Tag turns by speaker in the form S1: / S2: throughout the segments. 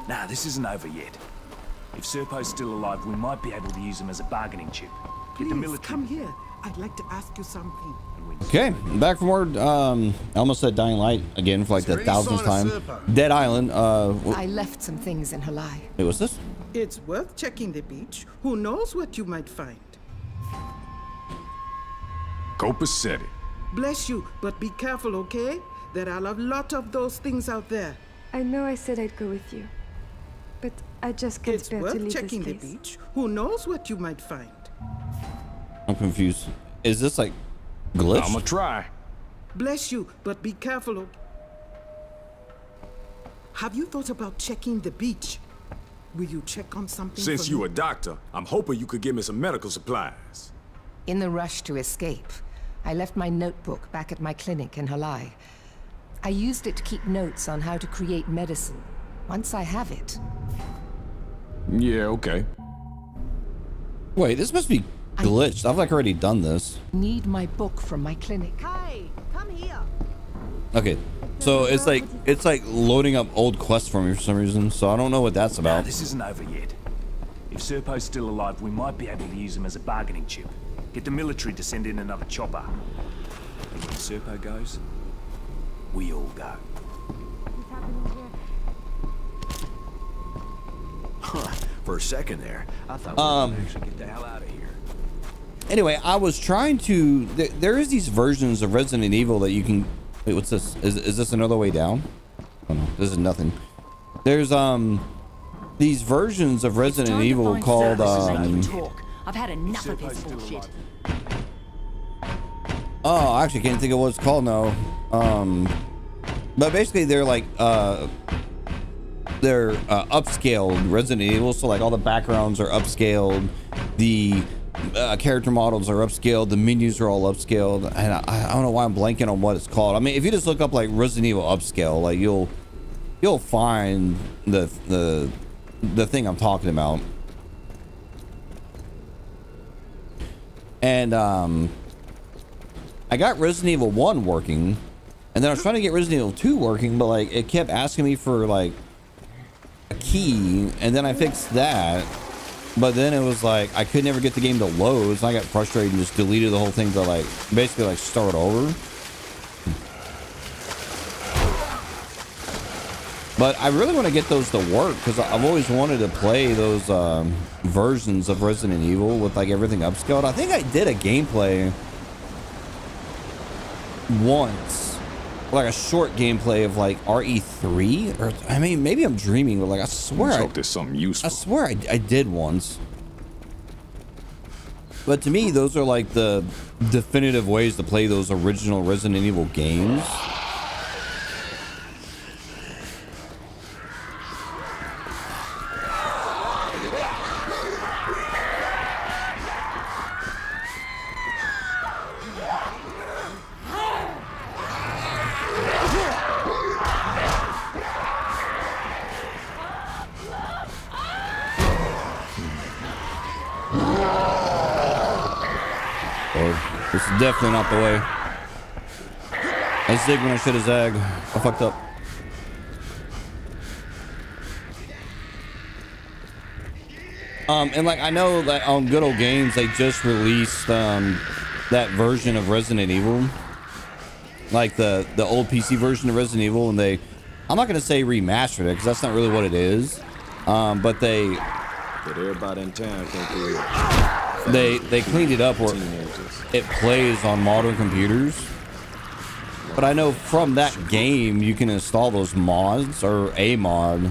S1: Nah, this isn't over yet. If Serpo's still alive, we might be able to use him as a bargaining chip. Get the
S2: Please,
S1: military.
S2: come here. I'd like to ask you something.
S3: Okay, back from word. I almost said Dying Light again for like the 1000th time. Dead Island.
S4: I left some things in Halai.
S3: Wait, what's this?
S2: It's worth checking the beach. Who knows what you might find?
S5: Copacetti.
S2: Bless you, but be careful, okay? There are a lot of those things out there.
S6: I know I said I'd go with you, but I just can't
S2: It's
S6: bear to
S2: worth
S6: leave
S2: checking
S6: this
S2: the
S6: place.
S2: beach. Who knows what you might find?
S3: I'm confused. Is this like glitch?
S5: I'ma try.
S2: Bless you, but be careful. Have you thought about checking the beach? Will you check on something?
S5: Since
S2: for
S5: you
S2: me?
S5: a doctor, I'm hoping you could give me some medical supplies.
S4: In the rush to escape, I left my notebook back at my clinic in Halai. I used it to keep notes on how to create medicine. Once I have it.
S5: Yeah, okay.
S3: Wait, this must be glitched. I've like already done this.
S4: Need my book from my clinic.
S7: Hey, come here.
S3: Okay, so it's like loading up old quests for me for some reason. So I don't know what that's
S1: Nah,
S3: about.
S1: this isn't over yet. If Serpo's still alive, we might be able to use him as a bargaining chip. Get the military to send in another chopper. And when Serpo goes, we all go.
S6: What's happening here?
S8: For a second there, I thought we were gonna actually get the hell out of here.
S3: Anyway, I was trying to. There is these versions of Resident Evil that you can. Wait, what's this? Is this another way down? Oh no, this is nothing. There's these versions of Resident Evil called
S7: I've had enough of this bullshit.
S3: Oh, I actually can't think of what it's called now. But basically they're like they're upscaled Resident Evil, so like all the backgrounds are upscaled, the character models are upscaled, the menus are all upscaled, and I don't know why I'm blanking on what it's called. I mean, if you just look up like Resident Evil upscale, like you'll find the thing I'm talking about. And I got Resident Evil 1 working, and then I was trying to get Resident Evil 2 working, but like it kept asking me for like a key, and then I fixed that, but then it was like I could never get the game to load, so I got frustrated and just deleted the whole thing to like basically like start over. But I really want to get those to work because I've always wanted to play those versions of Resident Evil with like everything upscaled. I think I did a gameplay once, like a short gameplay of like RE3, or I mean maybe I'm dreaming, but like I swear
S5: Let's hope there's something useful.
S3: I swear I did once. But to me, those are like the definitive ways to play those original Resident Evil games. This is definitely not the way. I zig when I should have zagged. I fucked up. And like I know that on Good Old Games they just released that version of Resident Evil, like the old PC version of Resident Evil, and I'm not gonna say remastered it because that's not really what it is, but
S8: everybody in town
S3: they cleaned it up where it plays on modern computers. But I know from that game you can install those mods or a mod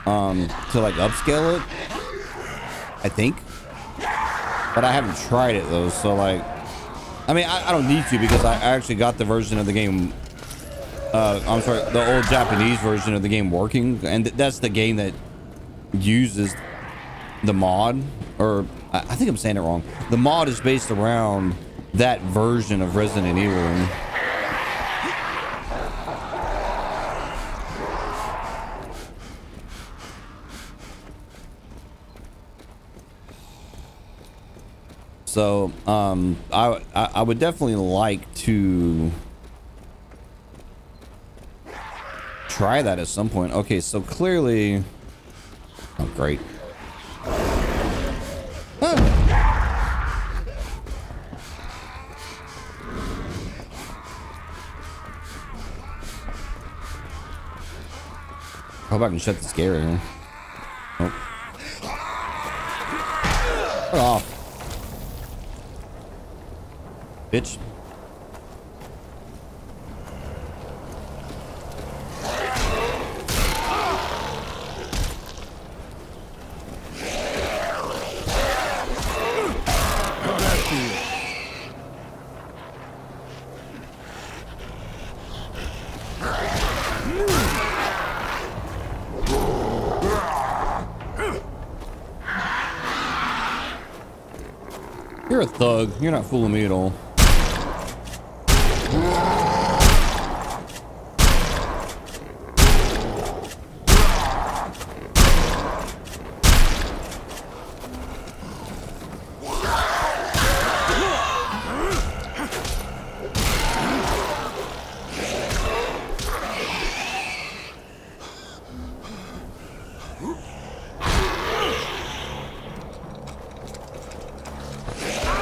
S3: to like upscale it, I think. But I haven't tried it though, so like I mean I don't need to because I actually got the version of the game I'm sorry, the old Japanese version of the game working, and that's the game that uses the mod, or I think I'm saying it wrong. The mod is based around that version of Resident Evil. So I would definitely like to try that at some point. Okay, so clearly Oh, great. Ah. I hope I can shut this gate right here. Nope. Get off. Bitch. You're a thug. You're not fooling me at all.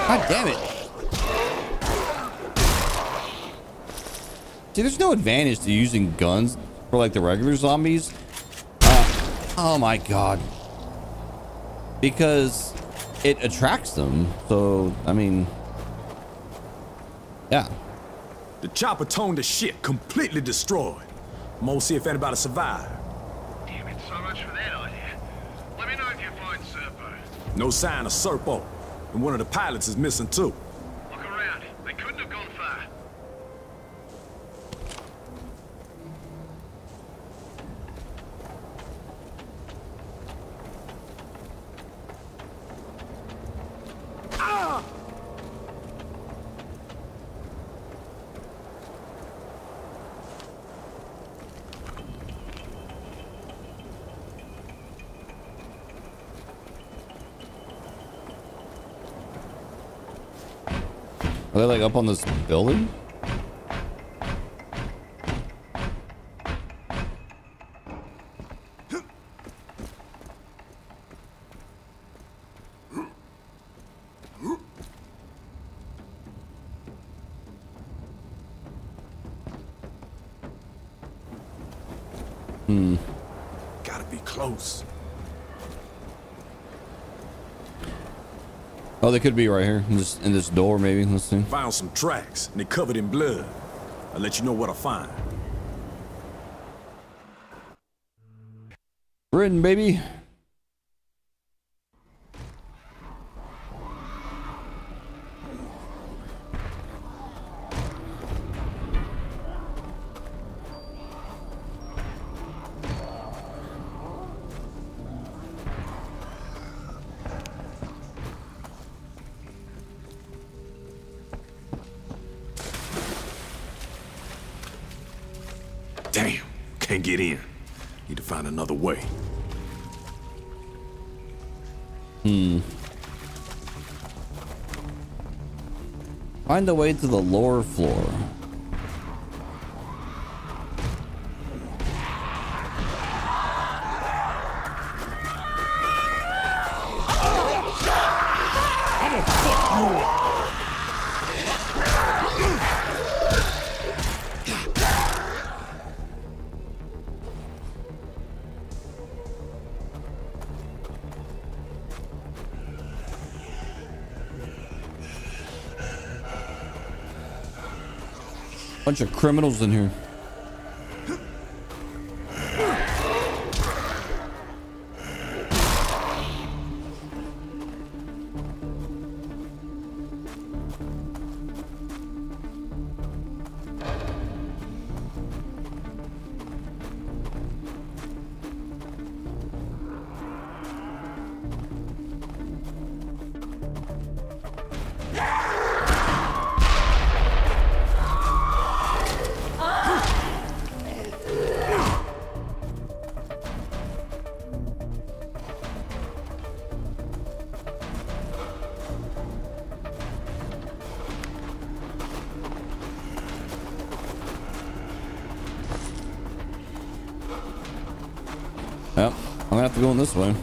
S3: God damn it. See, there's no advantage to using guns for like the regular zombies. Oh my god. Because it attracts them. So, I mean, yeah.
S5: The chopper toned to shit, completely destroyed. I'm gonna see if anybody survived.
S9: Damn it, so much for that idea. Let me know if you find Serpo.
S5: No sign of Serpo. And one of the pilots is missing too.
S9: Look around. They couldn't have gone far.
S3: Are they like up on this building?
S5: Gotta be close.
S3: Oh, they could be right here in this door, maybe. Let's see.
S5: Found some tracks, and they covered in blood. I'll let you know what I find.
S3: Britain, baby.
S5: Damn, can't get in. Need to find another way.
S3: Find a way to the lower floor. Bunch of criminals in here. I'm gonna have to go in this way.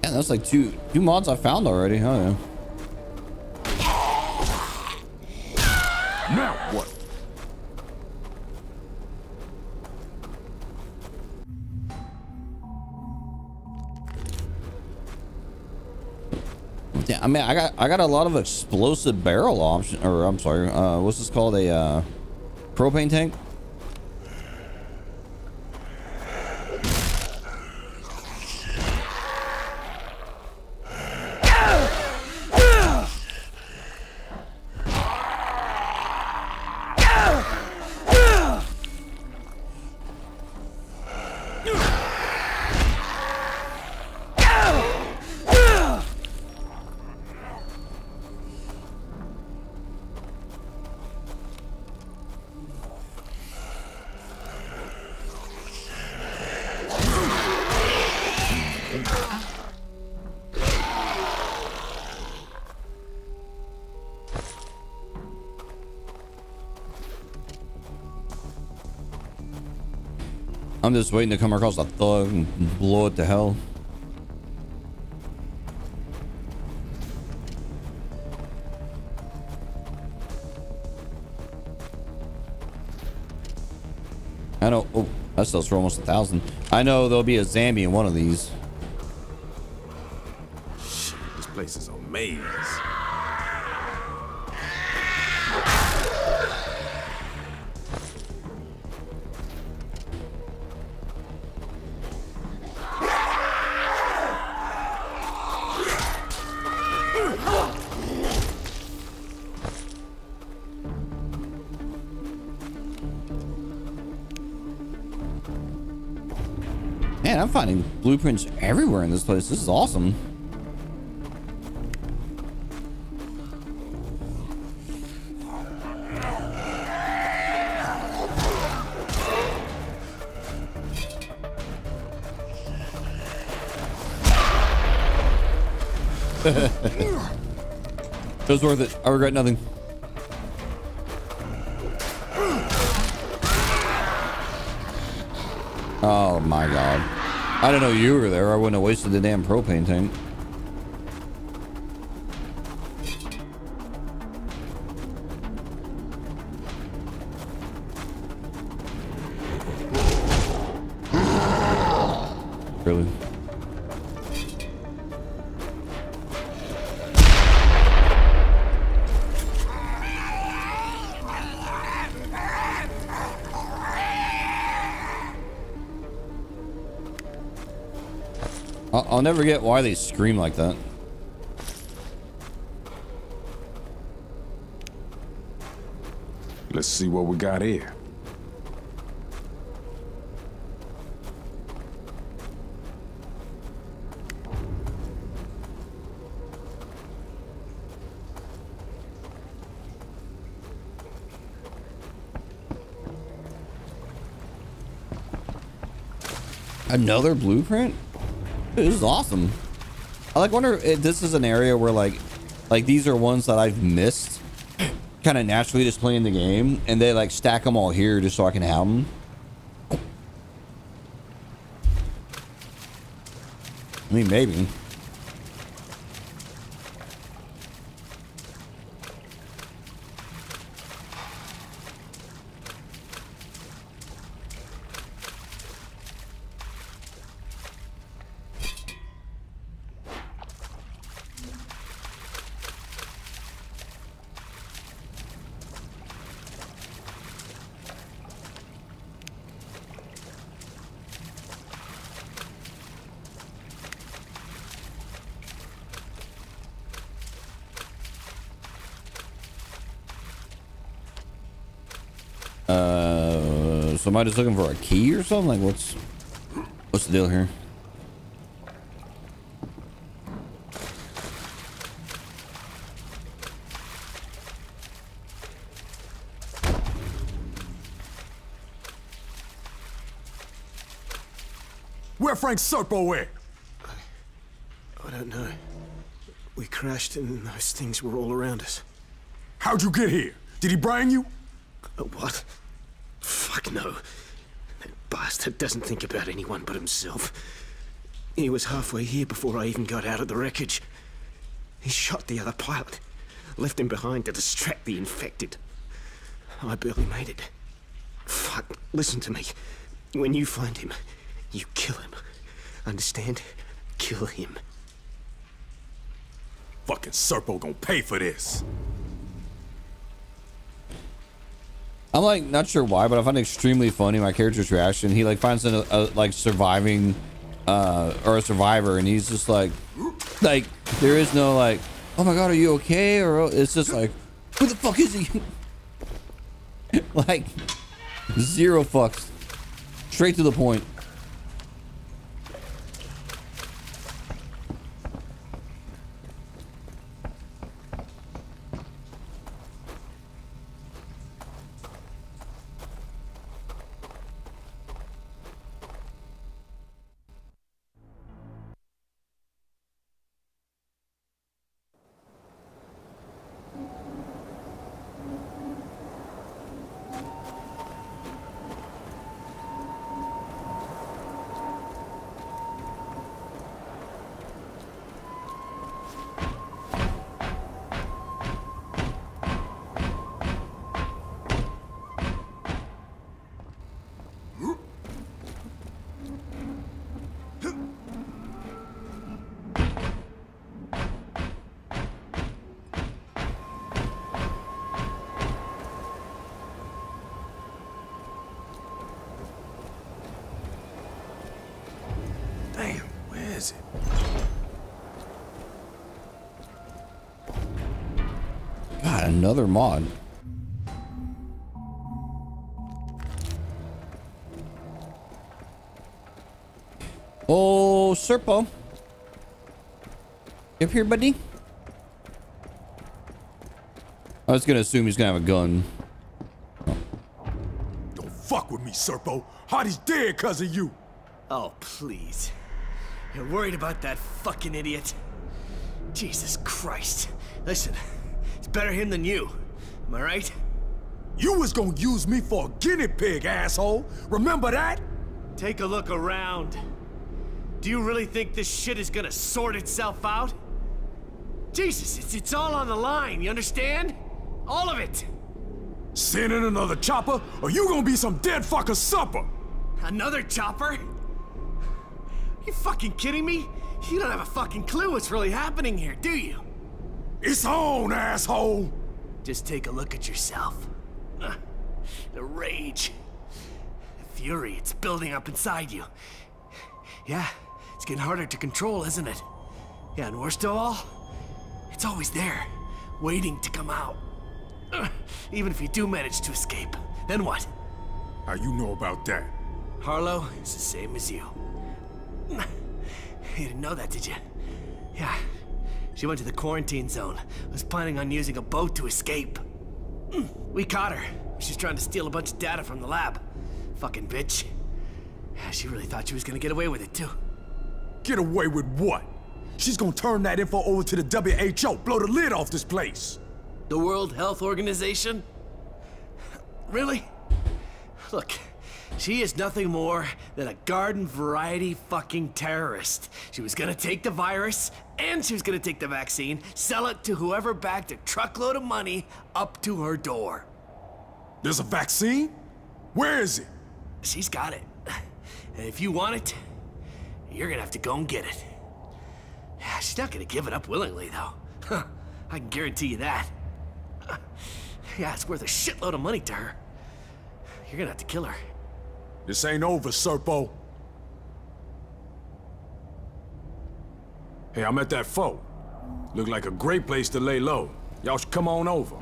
S3: Yeah, that's like two mods I found already. Oh yeah.
S5: Now what?
S3: Yeah, I mean, I got a lot of explosive barrel option, or I'm sorry, what's this called? A propane tank. I'm just waiting to come across a thug and blow it to hell. I know. Oh, that sells for almost 1,000. I know there'll be a zombie in one of these.
S5: Shit, this place is a maze.
S3: Man, I'm finding blueprints everywhere in this place. This is awesome. It was worth it. I regret nothing. Oh my god. I didn't know you were there. I wouldn't have wasted the damn propane tank. Really? I'll never get why they scream like that.
S5: Let's see what we got here.
S3: Another blueprint? Dude, this is awesome. I wonder if this is an area where like these are ones that I've missed kind of naturally just playing the game, and they like stack them all here just so I can have them. I mean, maybe. So am I just looking for a key or something? Like, what's the deal here?
S5: Where Frank Serpo at?
S8: I don't know. We crashed and those things were all around us.
S5: How'd you get here? Did he bring you?
S8: What? Fuck no. That bastard doesn't think about anyone but himself. He was halfway here before I even got out of the wreckage. He shot the other pilot, left him behind to distract the infected. I barely made it. Fuck, listen to me. When you find him, you kill him. Understand? Kill him.
S5: Fucking Serpo gonna pay for this.
S3: I'm like not sure why, but I find it extremely funny my character's reaction. He like finds a like surviving or a survivor, and he's just like there is no like, oh my god, are you okay? Or it's just like, who the fuck is he? Like zero fucks, straight to the point.
S5: Damn, where is it?
S3: God, another mod. Oh, Serpo. You up here, buddy? I was gonna assume he's gonna have a gun.
S5: Don't fuck with me, Serpo. Hardy's dead cause of you.
S8: Oh, please. You're worried about that fucking idiot? Jesus Christ. Listen, it's better him than you. Am I right?
S5: You was gonna use me for a guinea pig, asshole. Remember that?
S8: Take a look around. Do you really think this shit is gonna sort itself out? Jesus, it's all on the line, you understand? All of it!
S5: Send in another chopper, or you gonna be some dead fucker supper.
S8: Another chopper? You fucking kidding me? You don't have a fucking clue what's really happening here, do you?
S5: It's on, asshole!
S8: Just take a look at yourself. The rage. The fury, it's building up inside you. Yeah, it's getting harder to control, isn't it? Yeah, and worst of all, it's always there, waiting to come out. Even if you do manage to escape, then what?
S5: How you know about that?
S8: Harlow is the same as you. You didn't know that, did you? Yeah. She went to the quarantine zone. Was planning on using a boat to escape. We caught her. She's trying to steal a bunch of data from the lab. Fucking bitch. Yeah, she really thought she was gonna get away with it, too.
S5: Get away with what? She's gonna turn that info over to the WHO, blow the lid off this place.
S8: The World Health Organization? Really? Look, she is nothing more than a garden variety fucking terrorist. She was gonna take the virus, and she was gonna take the vaccine, sell it to whoever backed a truckload of money up to her door.
S5: There's a vaccine? Where is it?
S8: She's got it. And if you want it, you're gonna have to go and get it. She's not gonna give it up willingly, though. I can guarantee you that. Yeah, it's worth a shitload of money to her. You're gonna have to kill her.
S5: This ain't over, Serpo. Hey, I'm at that fort. Look like a great place to lay low. Y'all should come on over.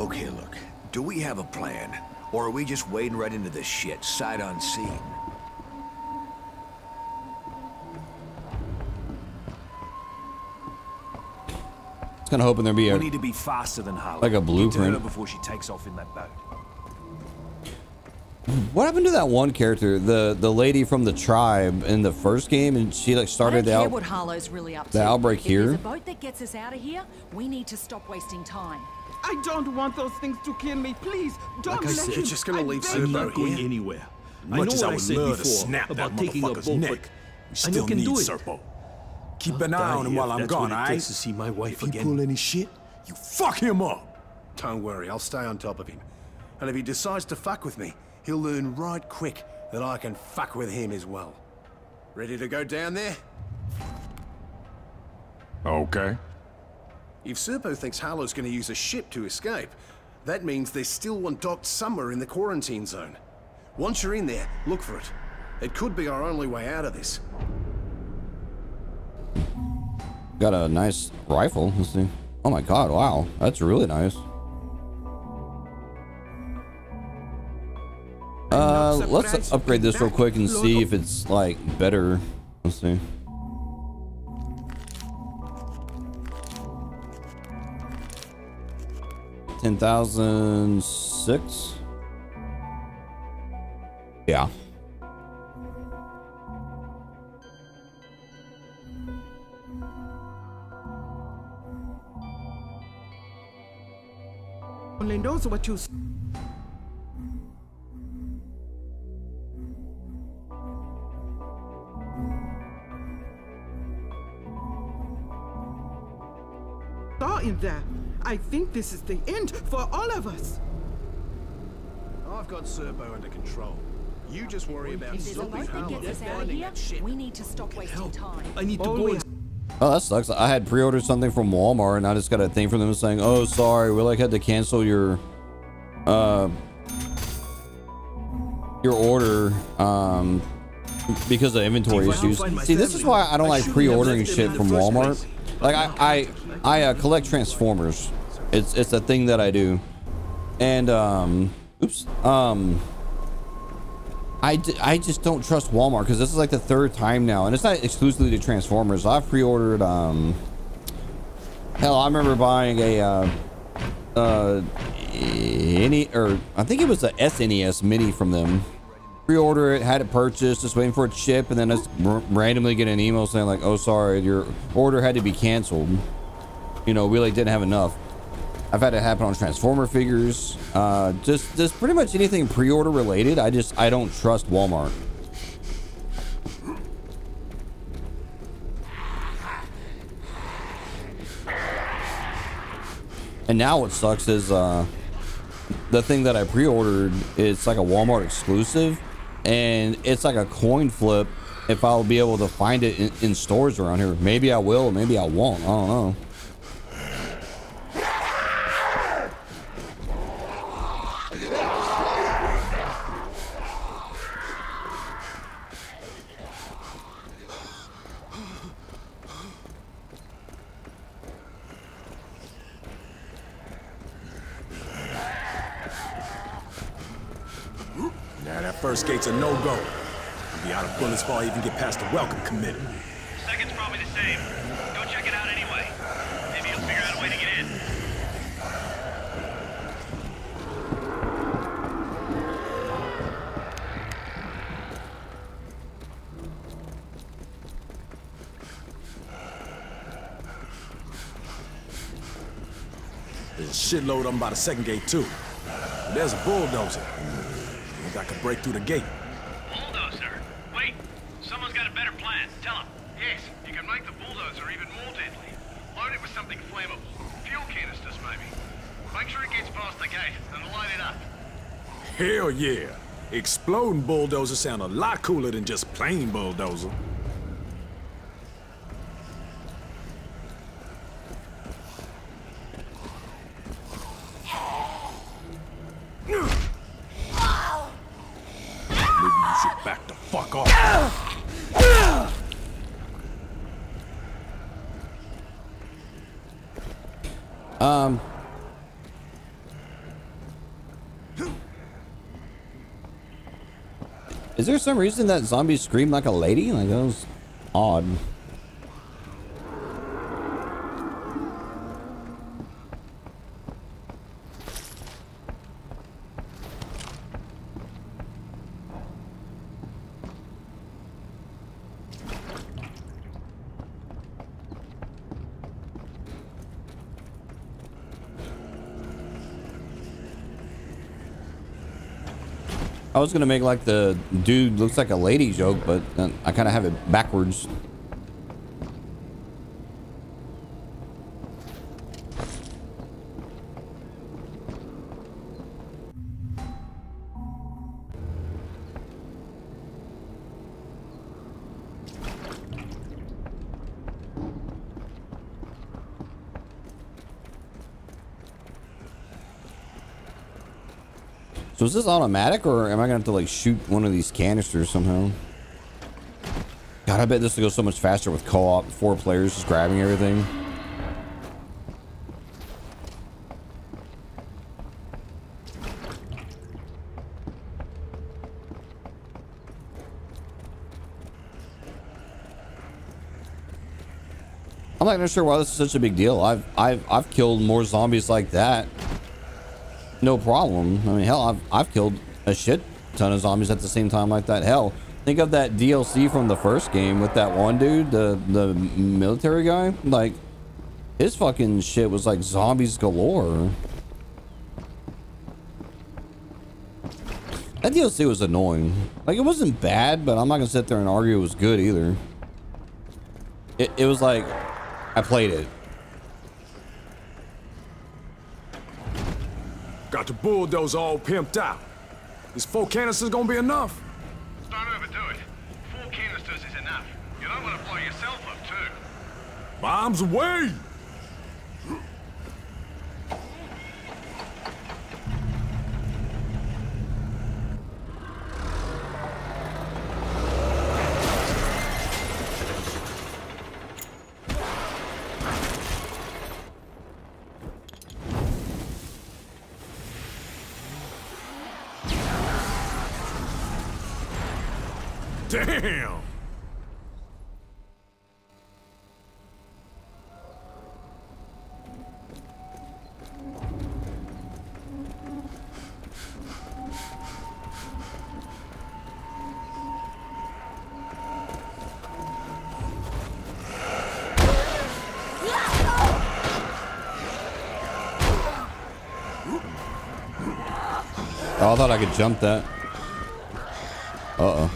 S10: Okay, look. Do we have a plan? Or are we just wading right into this shit, sight unseen?
S3: Kind of hoping there'd be
S1: We need to be faster than Harlow.
S3: like a blueprint.
S1: Get to her before she takes off in that boat.
S3: What happened to that one character, the lady from the tribe in the first game, and she like started
S7: I don't care what Harlow's really up to.
S3: the outbreak
S7: If
S3: here?
S7: there's a boat that gets us out of here, we need to stop wasting time.
S2: I don't want those things to kill me. Please, don't
S8: Like I
S2: let
S8: said,
S2: him.
S8: you're just gonna
S2: I
S8: leave
S2: beg
S8: Serpo
S2: you.
S5: not going
S8: here?
S5: anywhere.
S8: I know
S5: Much as
S8: what
S5: I
S8: I
S5: would
S8: said
S5: love to
S8: before
S5: snap that
S8: about taking a
S5: motherfucker's
S8: boat,
S5: neck,
S8: but
S5: we still
S8: can
S5: need
S8: do it.
S5: Serpo. Keep an eye on him while I'm gone,
S8: I
S5: alright?
S8: to see my wife
S5: If he
S8: again.
S5: pull any shit, you fuck him up.
S11: Don't worry, I'll stay on top of him. And if he decides to fuck with me, he'll learn right quick that I can fuck with him as well. Ready to go down there?
S5: Okay.
S11: If Serpo thinks Harlow's gonna use a ship to escape, that means there's still one docked somewhere in the quarantine zone. Once you're in there, look for it. It could be our only way out of this.
S3: Got a nice rifle. Let's see. Oh my god, wow. That's really nice. Let's upgrade this real quick and see if it's like better. Let's see. $10,006. Yeah.
S2: Only knows what you. Saw in there. I think this is the end for all of us.
S11: I've got Serpo under control. You just worry about
S7: If there's a
S11: stopping
S7: boat that
S11: Harlow.
S7: gets us out of here, we need to stop wasting time.
S8: I need to go and...
S3: Oh, that sucks. I had pre-ordered something from Walmart and I just got a thing from them saying, "Oh, sorry, we like had to cancel your order because of inventory issues." See, this is why I don't like pre-ordering shit from Walmart. Like I collect Transformers. It's a thing that I do. And I just don't trust Walmart because this is like the third time now, and it's not exclusively to Transformers. I've pre-ordered hell, I remember buying a I think it was a SNES mini from them. Pre-order it, had it purchased, just waiting for it to ship, and then just randomly get an email saying like, "Oh, sorry, your order had to be canceled. You know, we like didn't have enough." I've had it happen on Transformer figures. Just pretty much anything pre-order related. I don't trust Walmart. And now what sucks is the thing that I pre-ordered, it's like a Walmart exclusive, and it's like a coin flip if I'll be able to find it in stores around here. Maybe I will, maybe I won't. I don't know.
S5: Now that first gate's a no-go. We'll be out of bullets before I even get past the welcome committee.
S9: Second's probably the same. Go check it out anyway. Maybe you'll figure out a way to get in.
S5: There's a shitload of them by the second gate, too. There's a bulldozer. Think I could break through the gate.
S9: Bulldozer? Wait, someone's got a better plan. Tell him. Yes, you can make the bulldozer even more deadly. Load it with something flammable. Fuel canisters, maybe. Make sure it gets past the gate and light it up.
S5: Hell yeah. Exploding bulldozer sound a lot cooler than just plain bulldozer. Maybe you should back the fuck off.
S3: Is there some reason that zombies scream like a lady? Like, that was odd. I was gonna make like the dude looks like a lady joke, but I kind of have it backwards. So is this automatic, or am I gonna have to like shoot one of these canisters somehow? God, I bet this will go so much faster with co-op, 4 players just grabbing everything. I'm not even sure why this is such a big deal. I've killed more zombies like that. No problem. I mean, hell, I've killed a shit ton of zombies at the same time like that. Hell, think of that DLC from the first game with that one dude, the military guy. Like, his fucking shit was like zombies galore. That DLC was annoying. Like, it wasn't bad, but I'm not gonna sit there and argue it was good either. It was like, I played it.
S5: Got the bulldozer all pimped out. Is 4 canisters gonna be enough?
S9: Don't overdo it. 4 canisters is enough. You don't want to blow yourself up, too.
S5: Bombs away! Damn!
S3: Oh, I thought I could jump that. Uh-oh.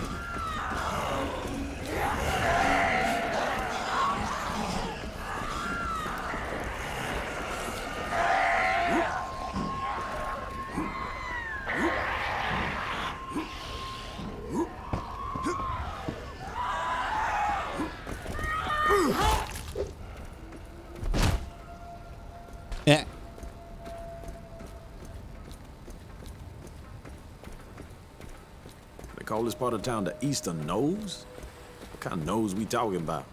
S3: Yeah.
S5: They call this part of town the Eastern Nose? What kind of nose we talking about?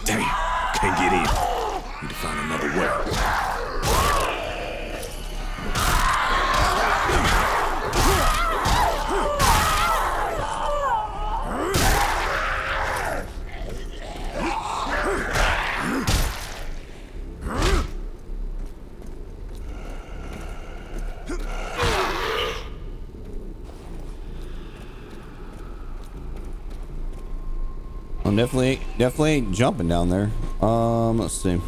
S5: Damn, can't get in. Need to find another way.
S3: I'm definitely ain't jumping down there. Let's see.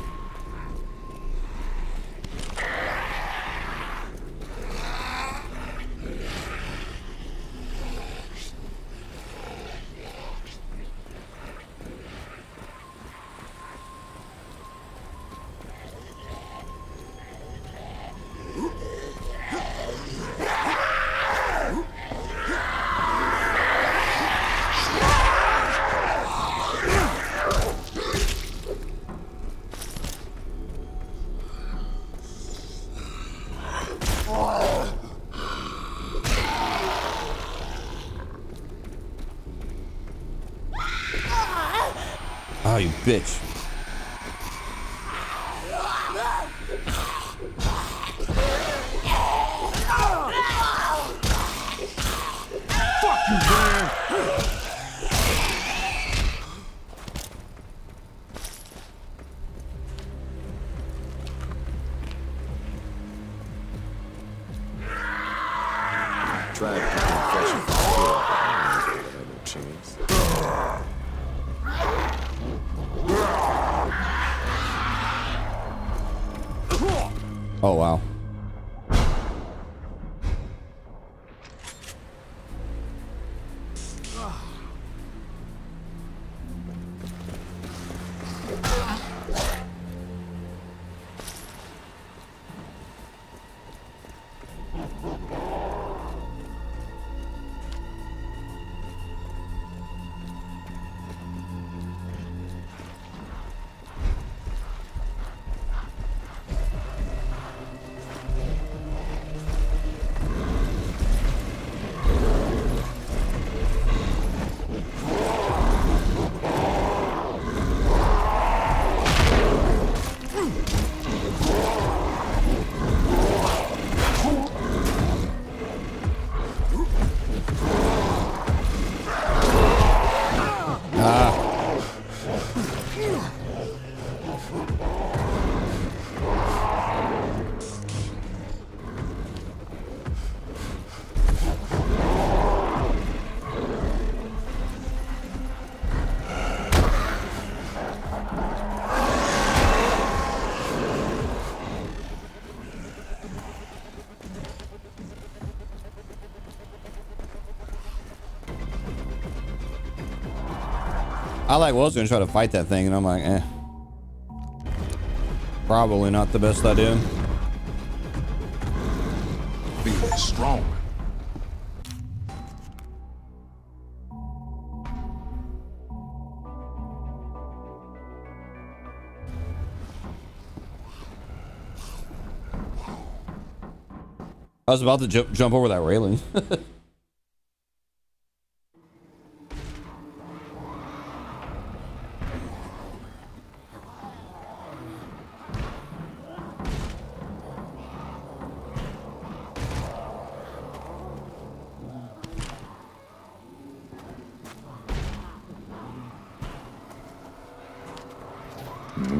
S3: Oh, you bitch.
S5: Tried to keep him fresh and full. I had no chance.
S3: Oh, wow. I was gonna try to fight that thing, and I'm like, eh. Probably not the best idea.
S1: Be strong.
S3: I was about to jump over that railing.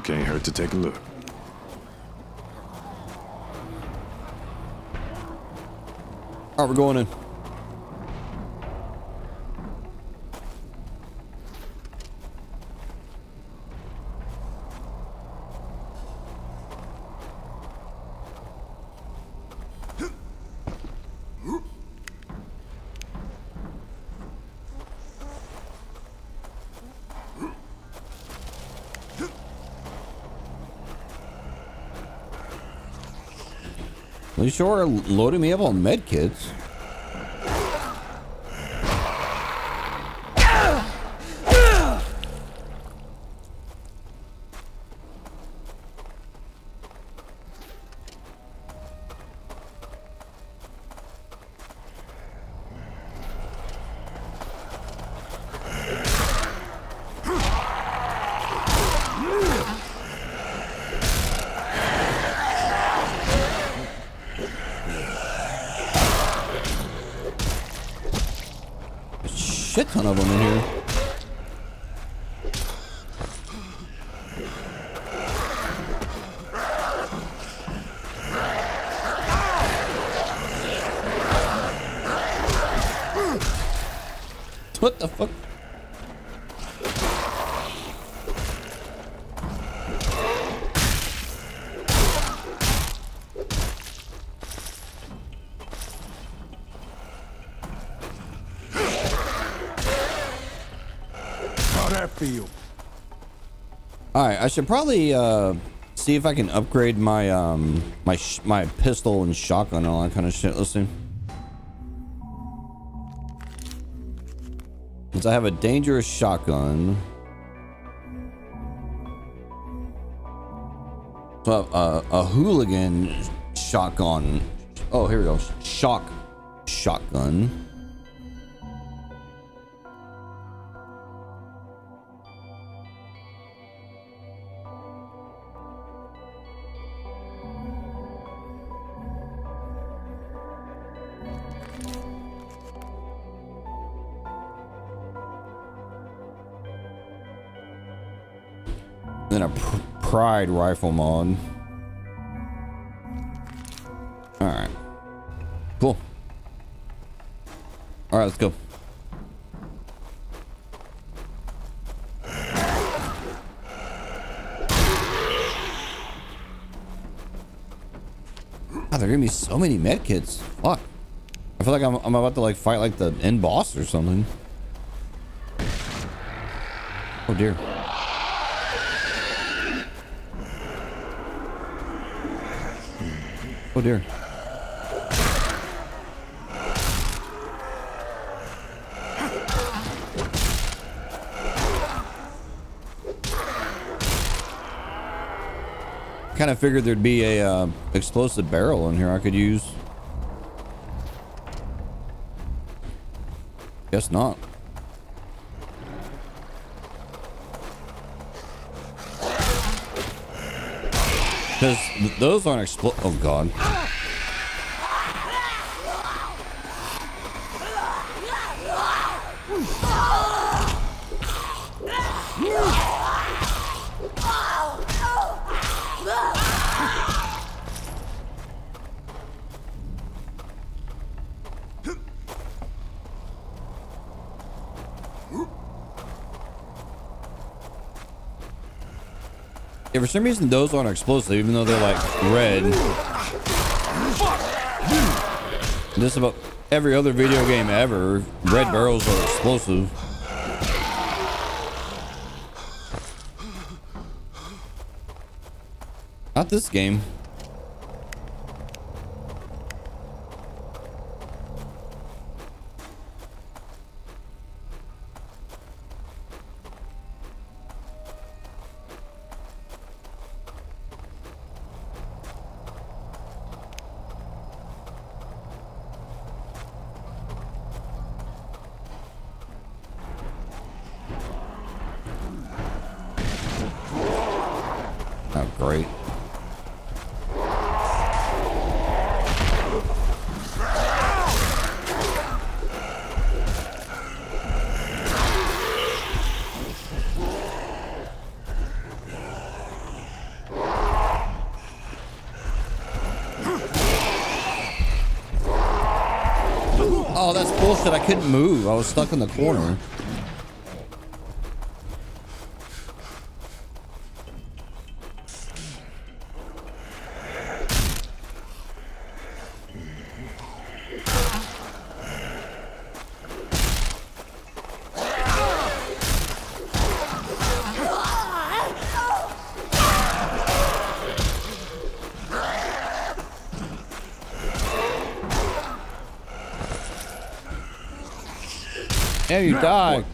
S1: Can't hurt to take a look.
S3: All right, we're going in. You sure are loading me up on med kits. Shit ton of them in here. What the fuck?
S5: Feel.
S3: All right, I should probably see if I can upgrade my my pistol and shotgun and all that kind of shit. Let's see. Since I have a dangerous shotgun, so a hooligan shotgun. Oh, here we go. Shotgun. Then a Pride rifle mod. All right, cool. All right, let's go. God, there are gonna be so many med kits. Fuck. I feel like I'm about to like fight like the end boss or something. Oh dear. Oh dear. Kind of figured there'd be a explosive barrel in here I could use. Guess not. Because those aren't oh god. Yeah, for some reason those aren't explosive, even though they're like red. Just about every other video game ever, red barrels are explosive. Not this game. Oh, great. Oh, that's bullshit. I couldn't move. I was stuck in the corner. Yeah, you died.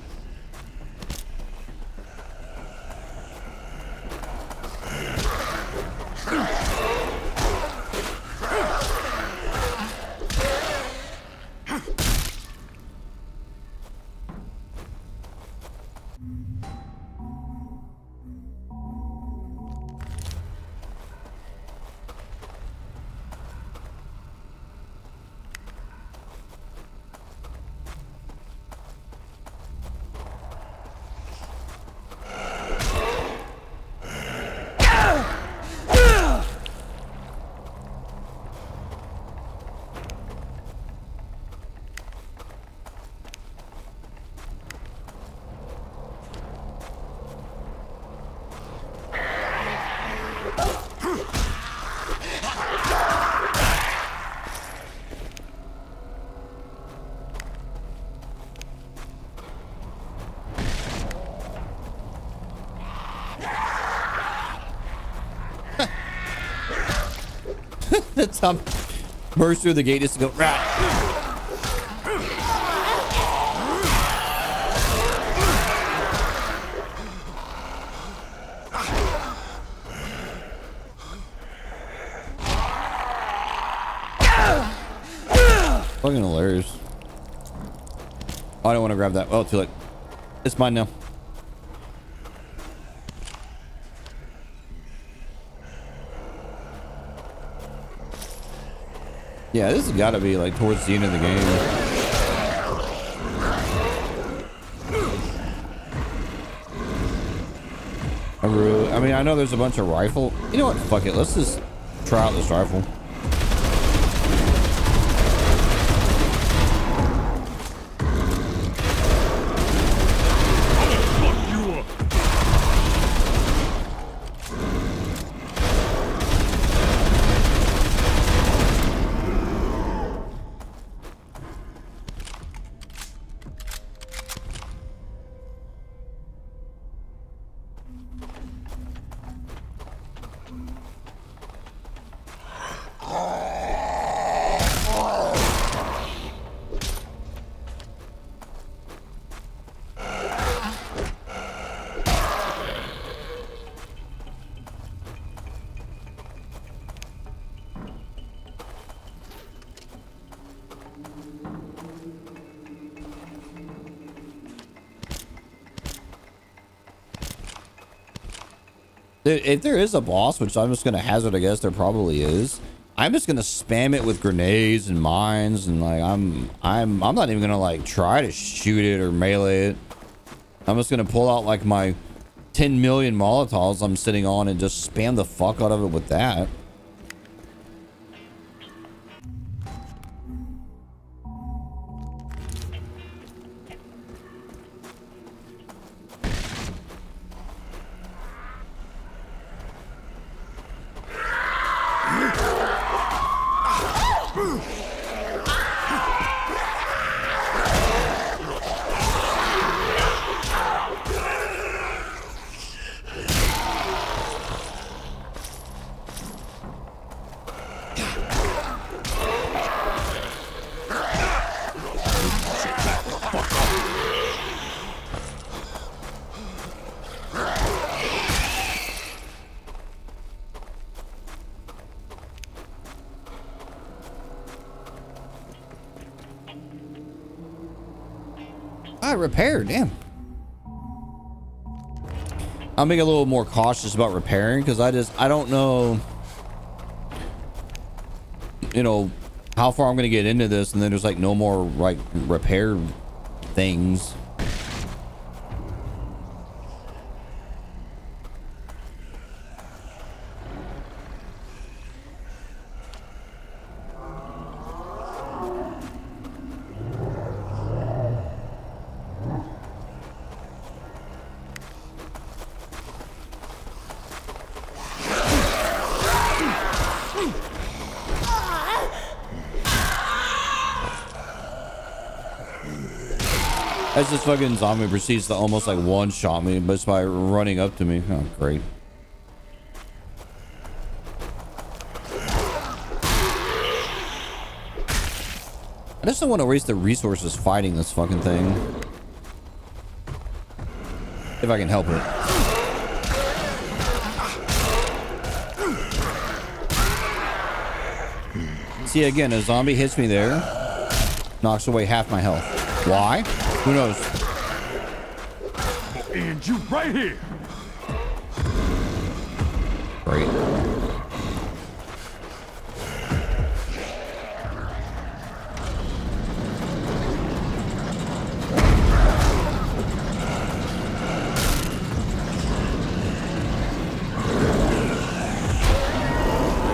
S3: Tom burst through the gate just to go right. Fucking hilarious. Oh, I don't want to grab that. Oh, too late. It's mine now. Yeah, this has got to be like towards the end of the game. I mean, I know there's a bunch of rifle. You know what? Fuck it. Let's just try out this rifle. If there is a boss, which I'm just gonna hazard, I guess there probably is. I'm just gonna spam it with grenades and mines, and like I'm not even gonna like try to shoot it or melee it. I'm just gonna pull out like my 10 million Molotovs I'm sitting on and just spam the fuck out of it with that. Repair, damn. I'm being a little more cautious about repairing because I don't know, you know, how far I'm gonna get into this, and then there's like no more like repair things. As this fucking zombie proceeds to almost like one-shot me, but it's by running up to me. Oh, great. I just don't want to waste the resources fighting this fucking thing. If I can help it. See, again, a zombie hits me there, knocks away half my health. Why? Who knows?
S1: And you right here.
S3: Great.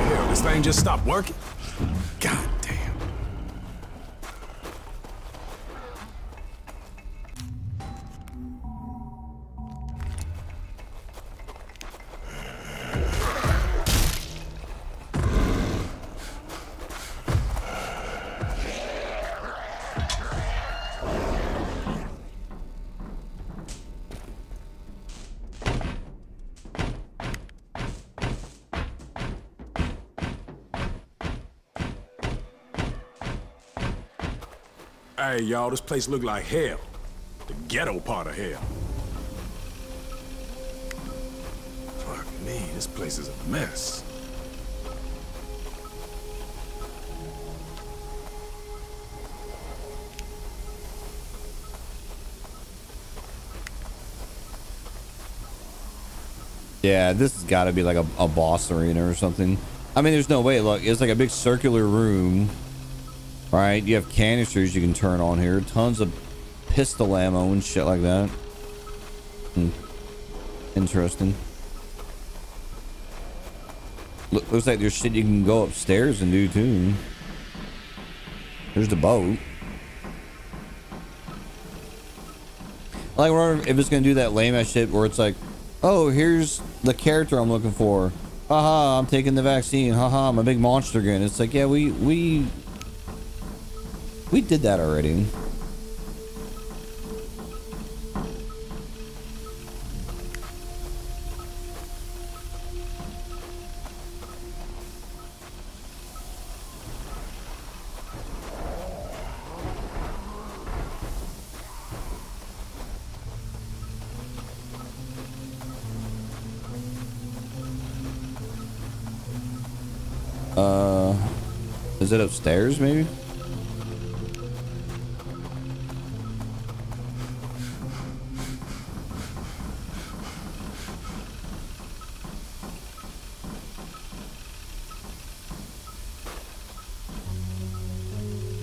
S5: Hell, this thing just stopped working. God damn. Hey, y'all, this place look like hell. The ghetto part of hell. Fuck me, this place is a mess.
S3: Yeah, this has got to be like a boss arena or something. I mean, there's no way. Look, it's like a big circular room. Right, you have canisters you can turn on here. Tons of pistol ammo and shit like that. Interesting. Looks like there's shit you can go upstairs and do too. There's the boat. I wonder if it's gonna do that lame ass shit where it's like, oh, here's the character I'm looking for. Haha, I'm taking the vaccine. Haha, I'm a big monster again. It's like, yeah, we did that already. Is it upstairs maybe?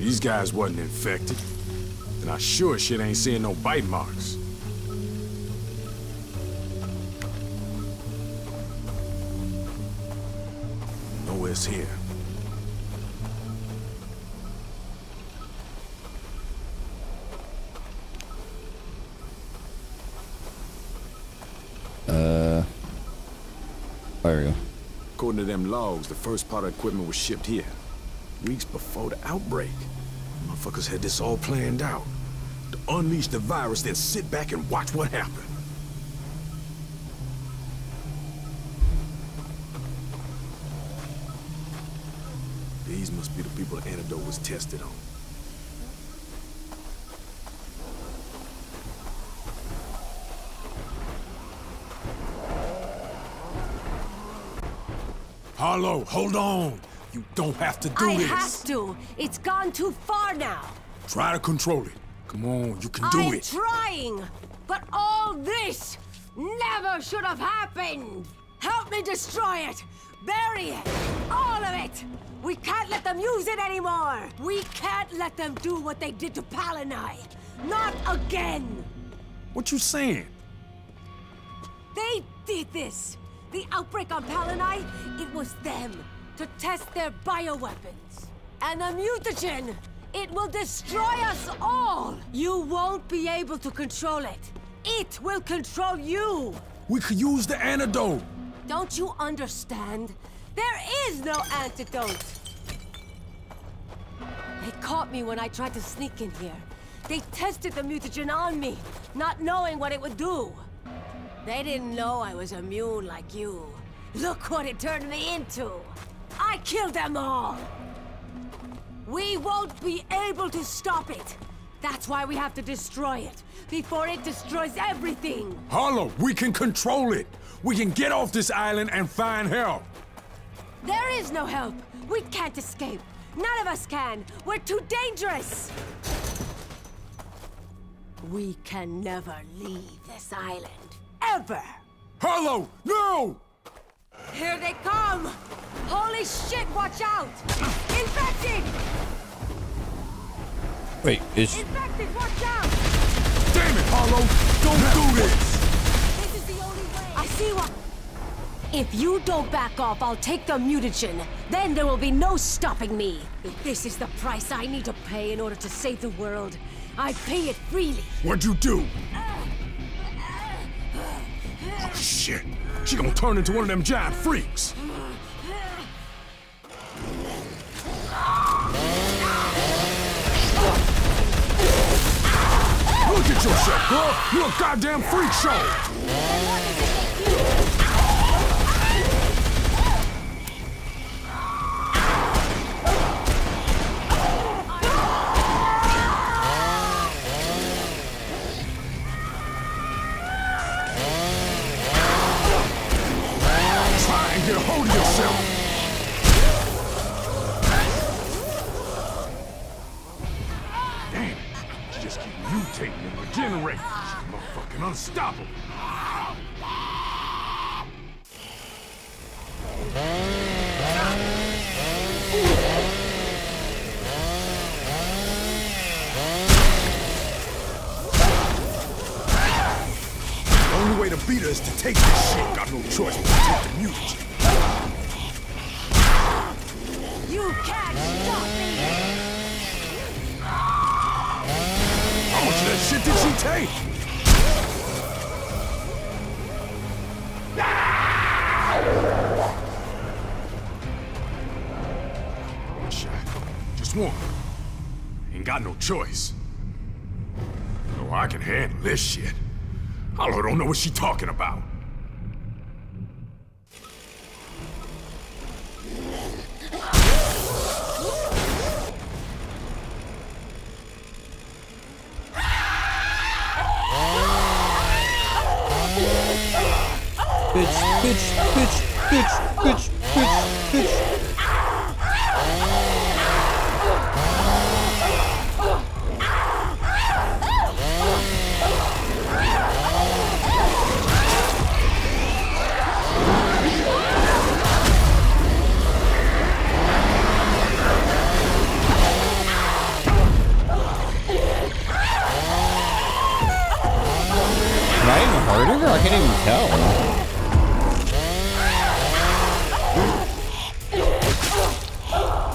S5: These guys wasn't infected. And I sure shit ain't seeing no bite marks. Nowhere's here.
S3: There we go.
S5: According to them logs, the first part of equipment was shipped here. Weeks before the outbreak. Motherfuckers had this all planned out. To unleash the virus, then sit back and watch what happened. These must be the people the antidote was tested on. Harlow, hold on. You don't have to do this.
S12: I have to. It's gone too far now.
S5: Try to control it. Come on, you can do
S12: I'm
S5: it.
S12: trying, but all this never should have happened. Help me destroy it. Bury it. All of it. We can't let them use it anymore. We can't let them do what they did to Palanai. Not again.
S5: What you saying?
S12: They did this. The outbreak on Palanai, it was them. To test their bioweapons. And the mutagen, it will destroy us all. You won't be able to control it. It will control you.
S5: We could use the antidote.
S12: Don't you understand? There is no antidote. They caught me when I tried to sneak in here. They tested the mutagen on me, not knowing what it would do. They didn't know I was immune like you. Look what it turned me into. I killed them all. We won't be able to stop it. That's why we have to destroy it, before it destroys everything.
S5: Harlow, we can control it. We can get off this island and find help.
S12: There is no help. We can't escape. None of us can. We're too dangerous. We can never leave this island. Ever.
S5: Harlow, no!
S12: Here they come! Holy shit, watch out! Infected!
S3: Wait, is...
S12: Infected, watch out!
S5: Damn it, Harlow! Don't do this!
S12: This is the only way! I see what... If you don't back off, I'll take the mutagen. Then there will be no stopping me. If this is the price I need to pay in order to save the world, I pay it freely.
S5: What'd you do? Oh, shit. She gonna turn into one of them giant freaks. Look at yourself, girl. You're a goddamn freak show. Get a hold of yourself! Damn it! She just keep mutating and regenerating. She's motherfucking unstoppable. The only way to beat her is to take this shit. Got no choice but to take the mutagen.
S12: You can't stop me!
S5: How much of that shit did she take? One shot. Just one. Ain't got no choice. No, I can handle this shit. Harlow don't know what she talking about.
S3: Bitch. tell.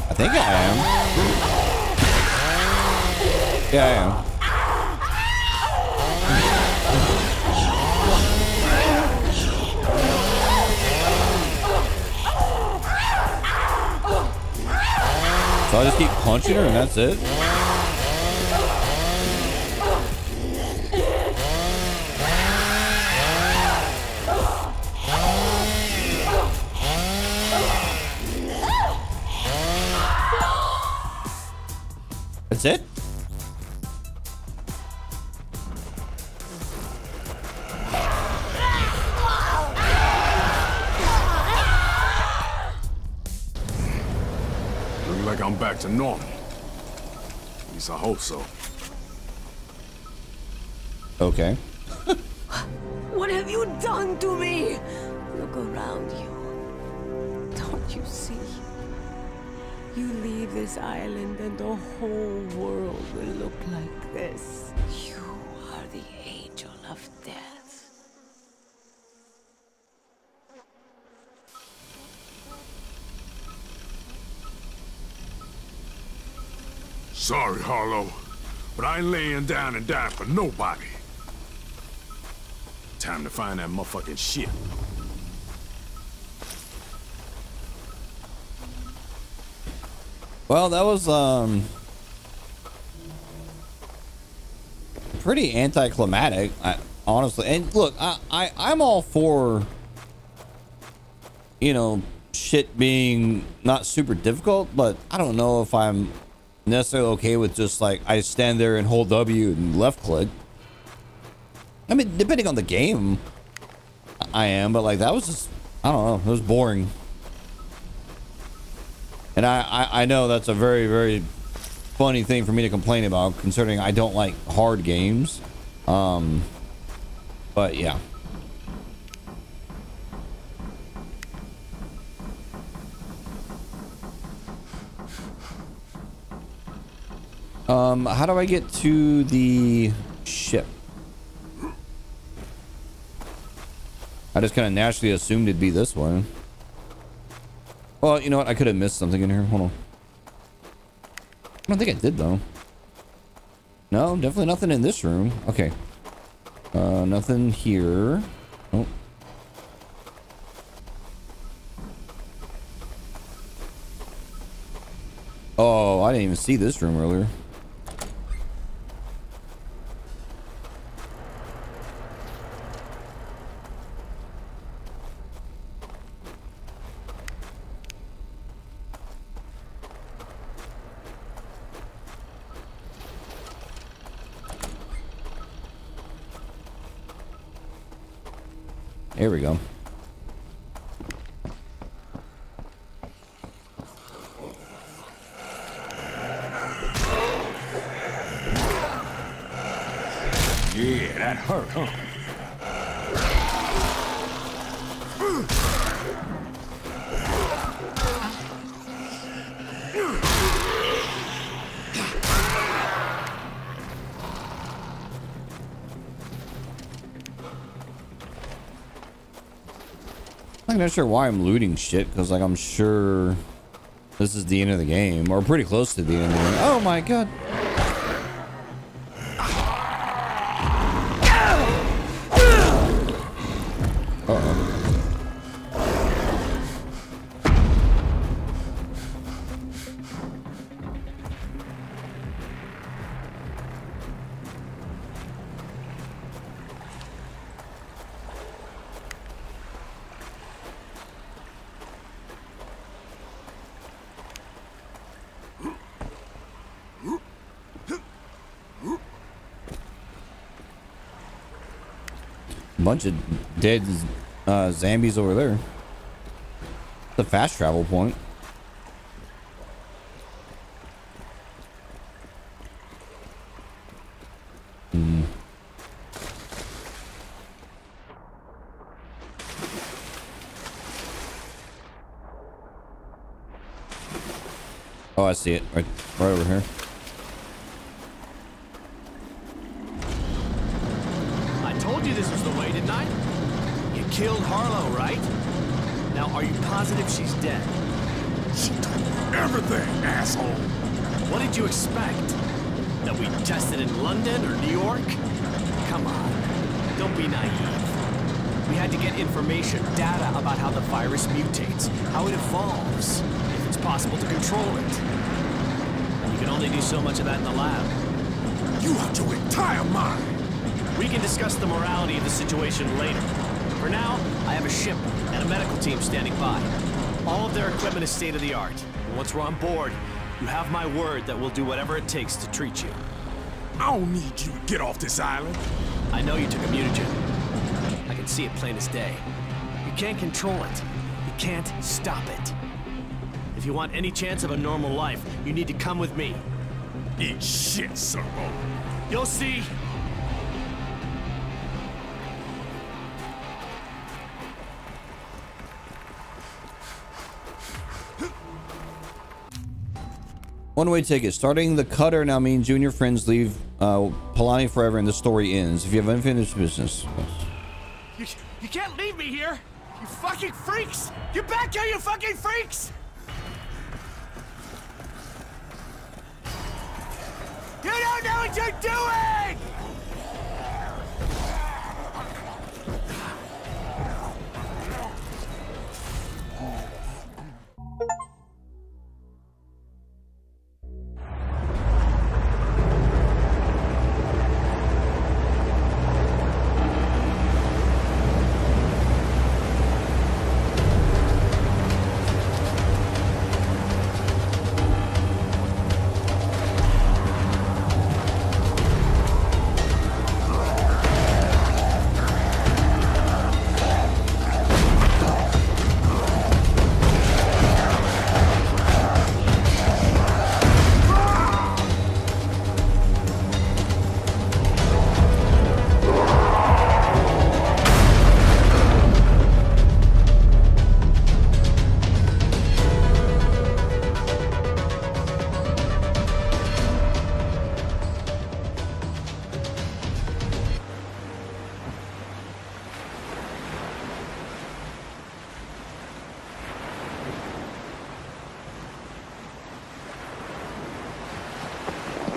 S3: I think I am. Yeah, I am. So I just keep punching her and that's it? That's it?
S5: Looks like I'm back to normal. At least I hope so.
S3: Okay.
S12: What have you done to me? Look around you. Don't you see? You leave this island and the whole world will look like this. You are the angel of death.
S5: Sorry, Harlow, but I ain't laying down and dying for nobody. Time to find that motherfucking shit.
S3: Well, that was pretty anticlimactic, honestly. And look, I'm all for, you know, shit being not super difficult, but I don't know if I'm necessarily okay with just like I stand there and hold W and left click. I mean, depending on the game, I am, but like that was just, I don't know, it was boring. And I know that's a very, very funny thing for me to complain about, considering I don't like hard games. But yeah. How do I get to the ship? I just kind of naturally assumed it'd be this one. Well, you know what? I could have missed something in here. Hold on. I don't think I did, though. No, definitely nothing in this room. Okay. Nothing here. Oh. Oh, I didn't even see this room earlier. Here we go.
S1: Yeah, that hurt, huh?
S3: I'm not sure why I'm looting shit, because like I'm sure this is the end of the game, or pretty close to the end of the game. Oh my god. Uh-oh. Bunch of dead zombies over there. The fast travel point. Oh, I see it right over here.
S13: I told you this was the way, didn't I?
S8: are you positive she's dead?
S5: She told me everything, asshole.
S8: What did you expect? That we tested in London or New York? Come on, don't be naive. We had to get information, data about how the virus mutates, how it evolves, if it's possible to control it. You can only do so much of that in the lab.
S5: You out your entire mind.
S8: We can discuss the morality of the situation later. For now, I have a ship and a medical team standing by. All of their equipment is state-of-the-art. And once we're on board, you have my word that we'll do whatever it takes to treat you.
S5: I don't need you to get off this island.
S8: I know you took a mutagen. I can see it plain as day. You can't control it. You can't stop it. If you want any chance of a normal life, you need to come with me.
S5: Eat shit, Serpo.
S8: You'll see.
S3: One-way ticket. Starting the cutter now means you and your friends leave Polani forever and the story ends. If you have unfinished business.
S8: You can't leave me here! You fucking freaks! Get back here, you fucking freaks! You don't know what you're doing!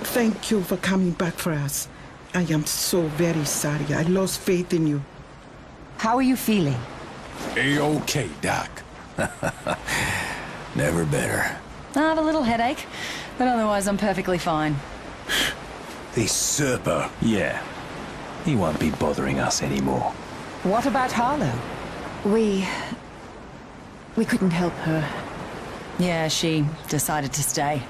S2: Thank you for coming back for us. I am so very sorry. I lost faith in you.
S4: How are you feeling?
S10: A-okay, Doc. Never better.
S7: I have a little headache, but otherwise I'm perfectly fine.
S10: This Serpo.
S1: Yeah. He won't be bothering us anymore.
S4: What about Harlow?
S6: We couldn't help her.
S7: Yeah, she decided to stay.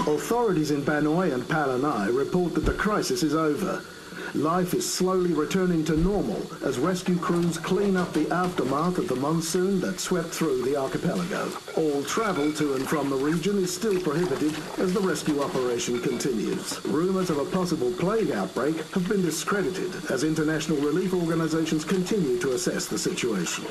S13: Authorities in Banoi and Palanai report that the crisis is over. Life is slowly returning to normal as rescue crews clean up the aftermath of the monsoon that swept through the archipelago. All travel to and from the region is still prohibited as the rescue operation continues. Rumors of a possible plague outbreak have been discredited as international relief organizations continue to assess the situation.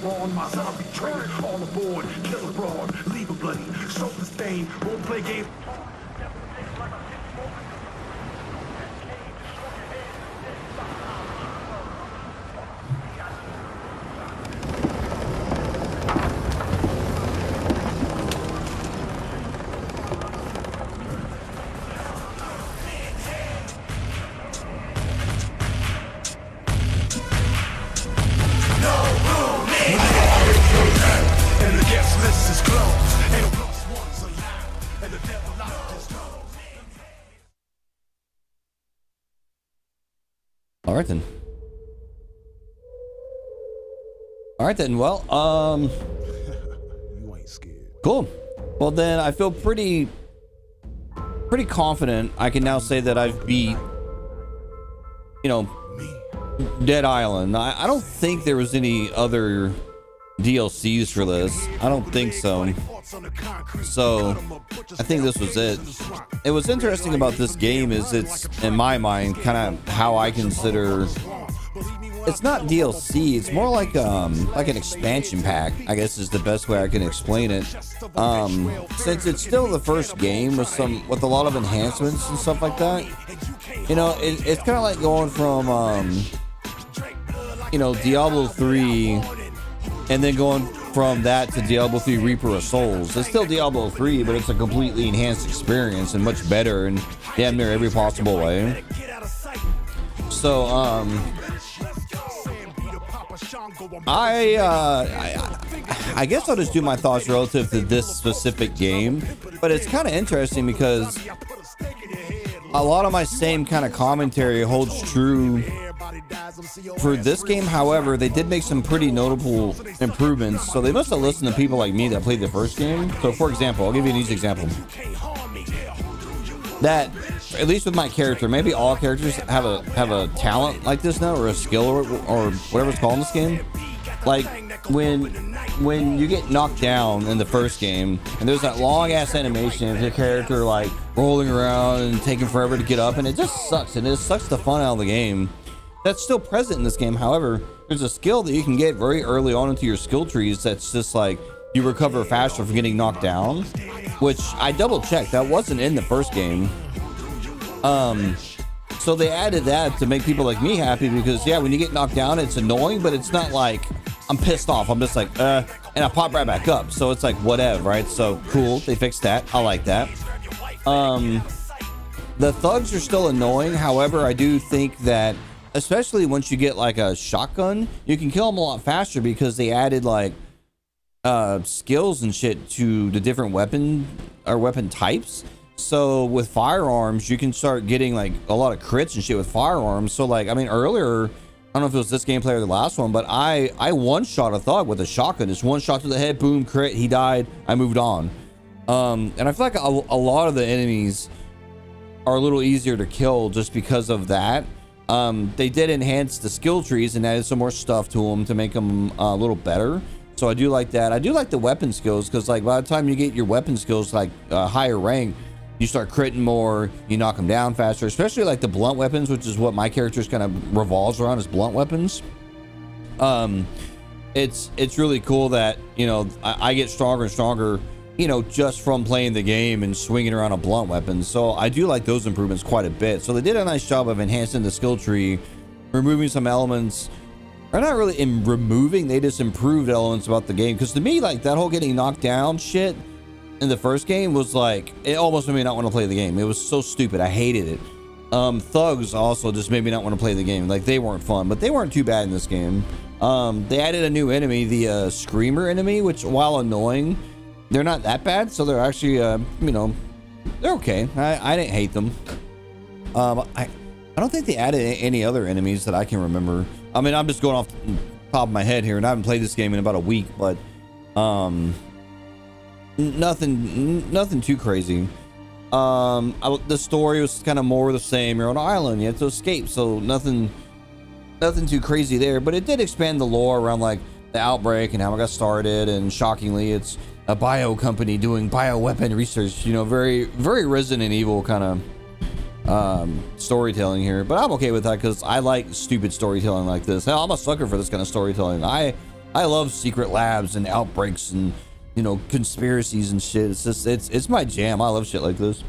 S5: On my zombie train, all aboard, kill abroad, leave a bloody, soak the stain, won't play games.
S3: All right then. Well,
S5: You ain't scared.
S3: cool. Well then, I feel pretty confident. I can now say that I've beat, you know, Dead Island. I don't think there was any other DLCs for this. I don't think so. So I think this was it. It was interesting about this game is it's, in my mind, kind of how I consider. It's not DLC. It's more like an expansion pack, I guess is the best way I can explain it. Since it's still the first game with a lot of enhancements and stuff like that. You know, it's kind of like going from you know, Diablo 3 and then going from that to Diablo 3 Reaper of Souls. It's still Diablo 3, but it's a completely enhanced experience and much better in damn near every possible way. So I guess I'll just do my thoughts relative to this specific game, but it's kind of interesting because a lot of my same kind of commentary holds true for this game. However, they did make some pretty notable improvements, so they must have listened to people like me that played the first game. So for example, I'll give you an easy example. That, at least with my character, maybe all characters have a talent like this now, or a skill, or whatever it's called in this game. Like when you get knocked down in the first game, and there's that long ass animation of your character like rolling around and taking forever to get up, and it just sucks, and it sucks the fun out of the game. That's still present in this game. However, there's a skill that you can get very early on into your skill trees that's just like you recover faster from getting knocked down, which I double checked, that wasn't in the first game. So they added that to make people like me happy, because yeah, when you get knocked down, it's annoying, but it's not like I'm pissed off. I'm just like and I pop right back up, so it's like whatever, right? So cool, they fixed that. I like that. The thugs are still annoying. However, I do think that especially once you get like a shotgun, you can kill them a lot faster, because they added like skills and shit to the different weapon types. So with firearms, you can start getting like a lot of crits and shit with firearms. So like, I mean, earlier, I don't know if it was this gameplay or the last one, but I one-shot a thug with a shotgun. Just one shot to the head, boom, crit, he died, I moved on. And I feel like a lot of the enemies are a little easier to kill just because of that. They did enhance the skill trees and added some more stuff to them to make them a little better. So I do like that. I do like the weapon skills, because like by the time you get your weapon skills like higher rank, you start critting more, you knock them down faster, especially like the blunt weapons, which is what my character's kind of revolves around, is blunt weapons. It's really cool that, you know, I get stronger and stronger, you know, just from playing the game and swinging around a blunt weapon. So I do like those improvements quite a bit. So they did a nice job of enhancing the skill tree, removing some elements, or not really in removing, they just improved elements about the game. Because to me, like that whole getting knocked down shit in the first game was like, it almost made me not want to play the game. It was so stupid. I hated it. Thugs also just made me not want to play the game. Like they weren't fun, but they weren't too bad in this game. They added a new enemy, the screamer enemy, which while annoying, they're not that bad. So they're actually, you know, they're okay. I didn't hate them. I don't think they added any other enemies that I can remember. I mean, I'm just going off the top of my head here, and I haven't played this game in about a week, but nothing too crazy. The story was kind of more the same. You're on an island, you have to escape, so nothing too crazy there. But it did expand the lore around like the outbreak and how it got started. And shockingly, it's a bio company doing bioweapon research. You know, very Resident Evil kind of storytelling here. But I'm okay with that, because I like stupid storytelling like this. Hell, I'm a sucker for this kind of storytelling. I love secret labs and outbreaks and, you know, conspiracies and shit. It's just it's my jam. I love shit like this.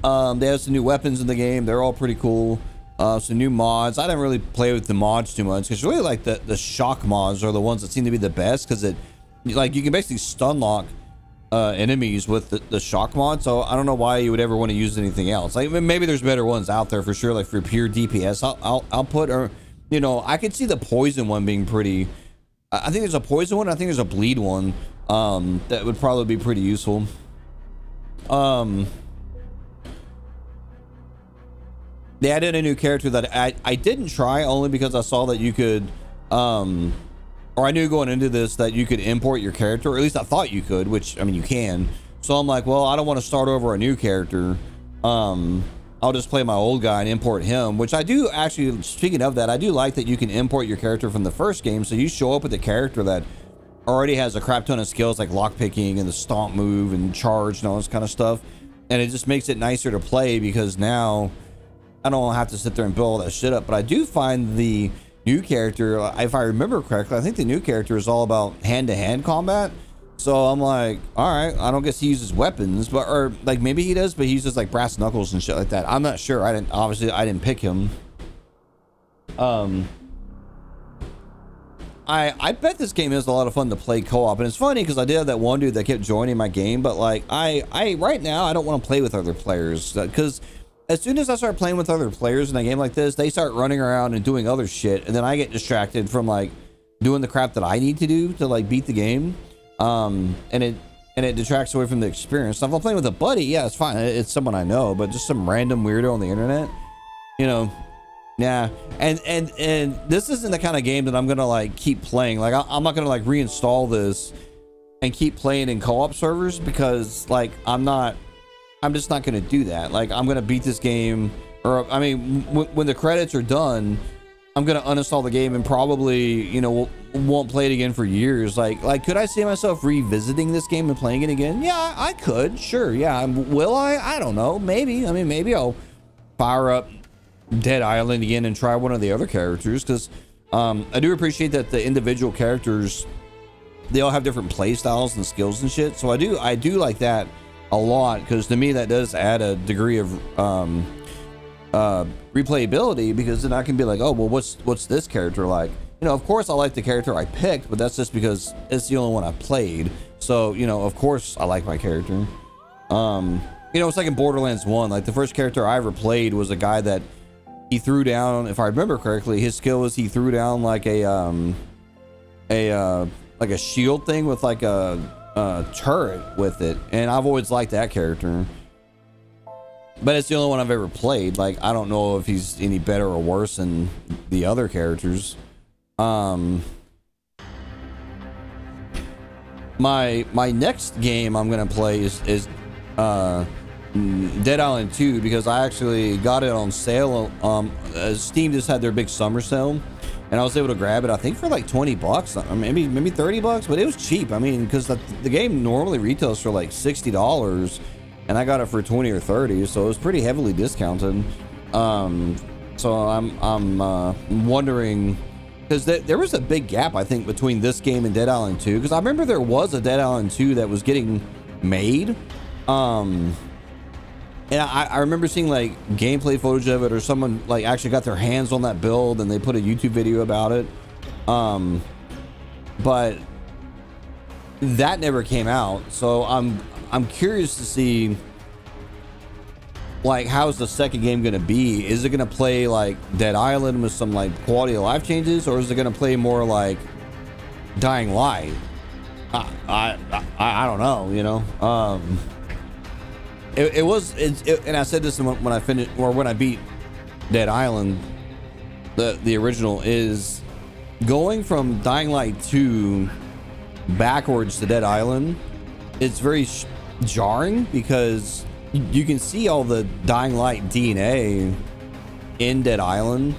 S3: They have some new weapons in the game. They're all pretty cool. Some new mods. I didn't really play with the mods too much, because really like the shock mods are the ones that seem to be the best, because it, like, you can basically stun lock enemies with the shock mod. So I don't know why you would ever want to use anything else. Like maybe there's better ones out there for sure, like for pure DPS output, or, you know, I could see the poison one being pretty. I think there's a poison one. I think there's a bleed one. That would probably be pretty useful. They added a new character that I didn't try, only because I saw that you could, or I knew going into this that you could import your character, or at least I thought you could, which, I mean, you can. So I'm like, well, I don't want to start over a new character. I'll just play my old guy and import him, which I do actually. Speaking of that, I do like that you can import your character from the first game. So you show up with a character that already has a crap ton of skills like lockpicking and the stomp move and charge and all this kind of stuff. And it just makes it nicer to play because now I don't have to sit there and build all that shit up. But I do find the new character, if I remember correctly, I think the new character is all about hand-to-hand combat. So I'm like, all right, I don't guess he uses weapons, but, or like maybe he does, but he uses like brass knuckles and shit like that. I'm not sure. Obviously I didn't pick him. I bet this game is a lot of fun to play co-op, and it's funny because I did have that one dude that kept joining my game, but like I right now I don't want to play with other players because as soon as I start playing with other players in a game like this, they start running around and doing other shit, and then I get distracted from like doing the crap that I need to do to like beat the game, and it detracts away from the experience. So if I'm playing with a buddy, yeah, it's fine. It's someone I know, but just some random weirdo on the internet, you know. Yeah, and this isn't the kind of game that I'm gonna like keep playing. Like I'm not gonna like reinstall this and keep playing in co-op servers because like I'm just not gonna do that. Like I'm gonna beat this game, or I mean when the credits are done, I'm gonna uninstall the game and probably, you know, won't play it again for years. Like could I see myself revisiting this game and playing it again? Yeah, I could, sure. Yeah, will I don't know, maybe. I mean, maybe I'll fire up Dead Island again and try one of the other characters, because I do appreciate that the individual characters, they all have different play styles and skills and shit. So I do like that a lot, because to me that does add a degree of replayability, because then I can be like, oh well, what's this character like? You know, of course I like the character I picked, but that's just because it's the only one I played. So, you know, of course I like my character. You know, it's like in Borderlands 1, like the first character I ever played was a guy that he threw down, if I remember correctly, his skill was he threw down like a shield thing with like a turret with it, and I've always liked that character. But it's the only one I've ever played. Like I don't know if he's any better or worse than the other characters. My next game I'm gonna play is Dead Island 2, because I actually got it on sale. Steam just had their big summer sale, and I was able to grab it, I think for like 20 bucks, maybe 30 bucks, but it was cheap. I mean, because the game normally retails for like $60, and I got it for 20 or 30, so it was pretty heavily discounted. So I'm wondering, because there was a big gap, I think, between this game and Dead Island 2, because I remember there was a Dead Island 2 that was getting made. And I remember seeing like gameplay footage of it, or someone like actually got their hands on that build and they put a YouTube video about it. But that never came out. So I'm curious to see like how's the second game going to be? Is it going to play like Dead Island with some like quality of life changes, or is it going to play more like Dying Light? I don't know, you know. And I said this when I finished, or when I beat Dead Island, the original, is going from Dying Light 2 backwards to Dead Island. It's very jarring because you can see all the Dying Light DNA in Dead Island,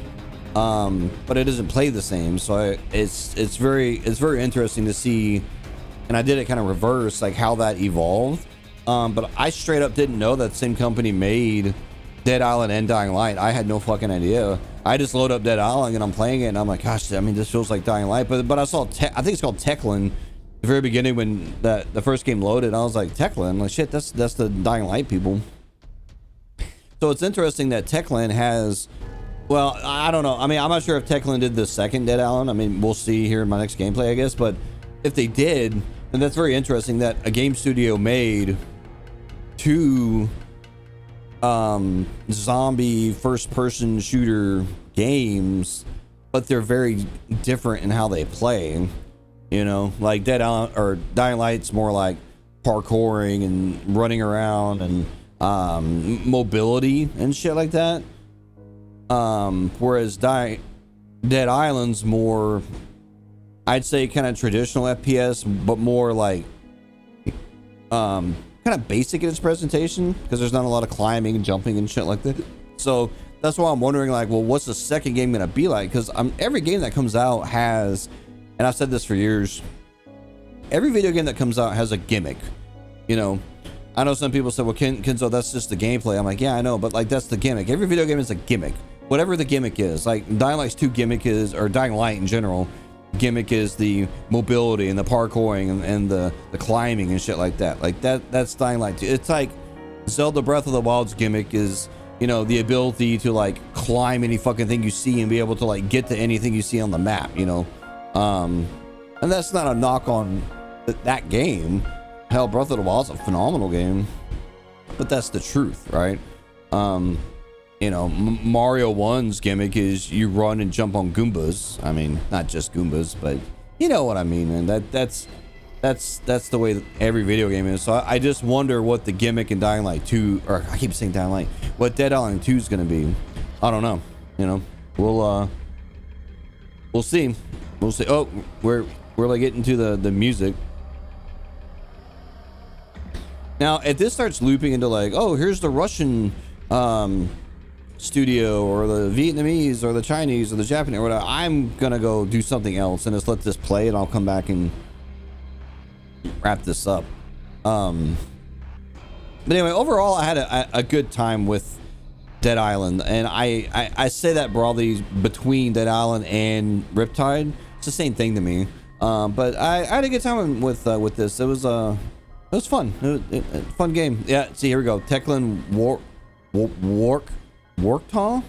S3: but it doesn't play the same. So it's very interesting to see, and I did it kind of reverse, like how that evolved. But I straight up didn't know that same company made Dead Island and Dying Light. I had no fucking idea. I just load up Dead Island and I'm playing it, and I'm like, gosh, I mean, this feels like Dying Light. But I saw, I think it's called Techland, the very beginning when the first game loaded. I was like, Techland, like shit, that's the Dying Light people. So it's interesting that Techland has, well, I don't know. I mean, I'm not sure if Techland did the second Dead Island. I mean, we'll see here in my next gameplay, I guess. But if they did, then that's very interesting that a game studio made two zombie first-person shooter games, but they're very different in how they play. You know, like Dead Island or Dying Light's more like parkouring and running around and mobility and shit like that. Whereas Dead Island's more, I'd say, kind of traditional FPS, but more like kind of basic in its presentation, because there's not a lot of climbing and jumping and shit like that. So that's why I'm wondering, like, well, what's the second game gonna be like? Because every game that comes out has, and I've said this for years, every video game that comes out has a gimmick. You know, I know some people say, well, Kenzo, that's just the gameplay. I'm like, yeah, I know, but like that's the gimmick. Every video game is a gimmick. Whatever the gimmick is, like Dying Light's 2 gimmick is, or Dying Light in general, gimmick is the mobility and the parkouring and the climbing and shit like that. Like that's Dying Light 2. It's like Zelda Breath of the Wild's gimmick is, you know, the ability to like climb any fucking thing you see and be able to like get to anything you see on the map, you know. And that's not a knock on that game. Hell, Breath of the Wild's a phenomenal game, but that's the truth, right? You know, Mario 1's gimmick is you run and jump on Goombas. I mean, not just Goombas, but you know what I mean, and that's the way that every video game is. So I just wonder what the gimmick in Dying Light 2, or I keep saying Dying Light, what Dead Island 2 is going to be. I don't know. You know, we'll see. We'll see. Oh, we're like getting to the music. Now, if this starts looping into like, oh, here's the Russian studio or the Vietnamese or the Chinese or the Japanese or whatever, I'm gonna go do something else and just let this play, and I'll come back and wrap this up. But anyway, overall, I had a good time with Dead Island, and I say that broadly between Dead Island and Riptide. It's the same thing to me. But I had a good time with this. It was fun. It was a fun game. Yeah. See, here we go. Teklan Worktall.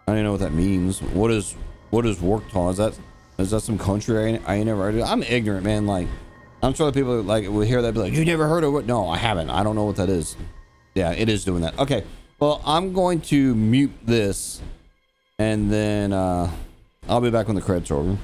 S3: I don't even know what that means. What is Worktall? Is that some country I ain't never heard of? I'm ignorant, man. Like, I'm sure people like will hear that, be like, you never heard of it? No, I haven't. I don't know what that is. Yeah, it is doing that. Okay. Well, I'm going to mute this, and then I'll be back when the credits are over.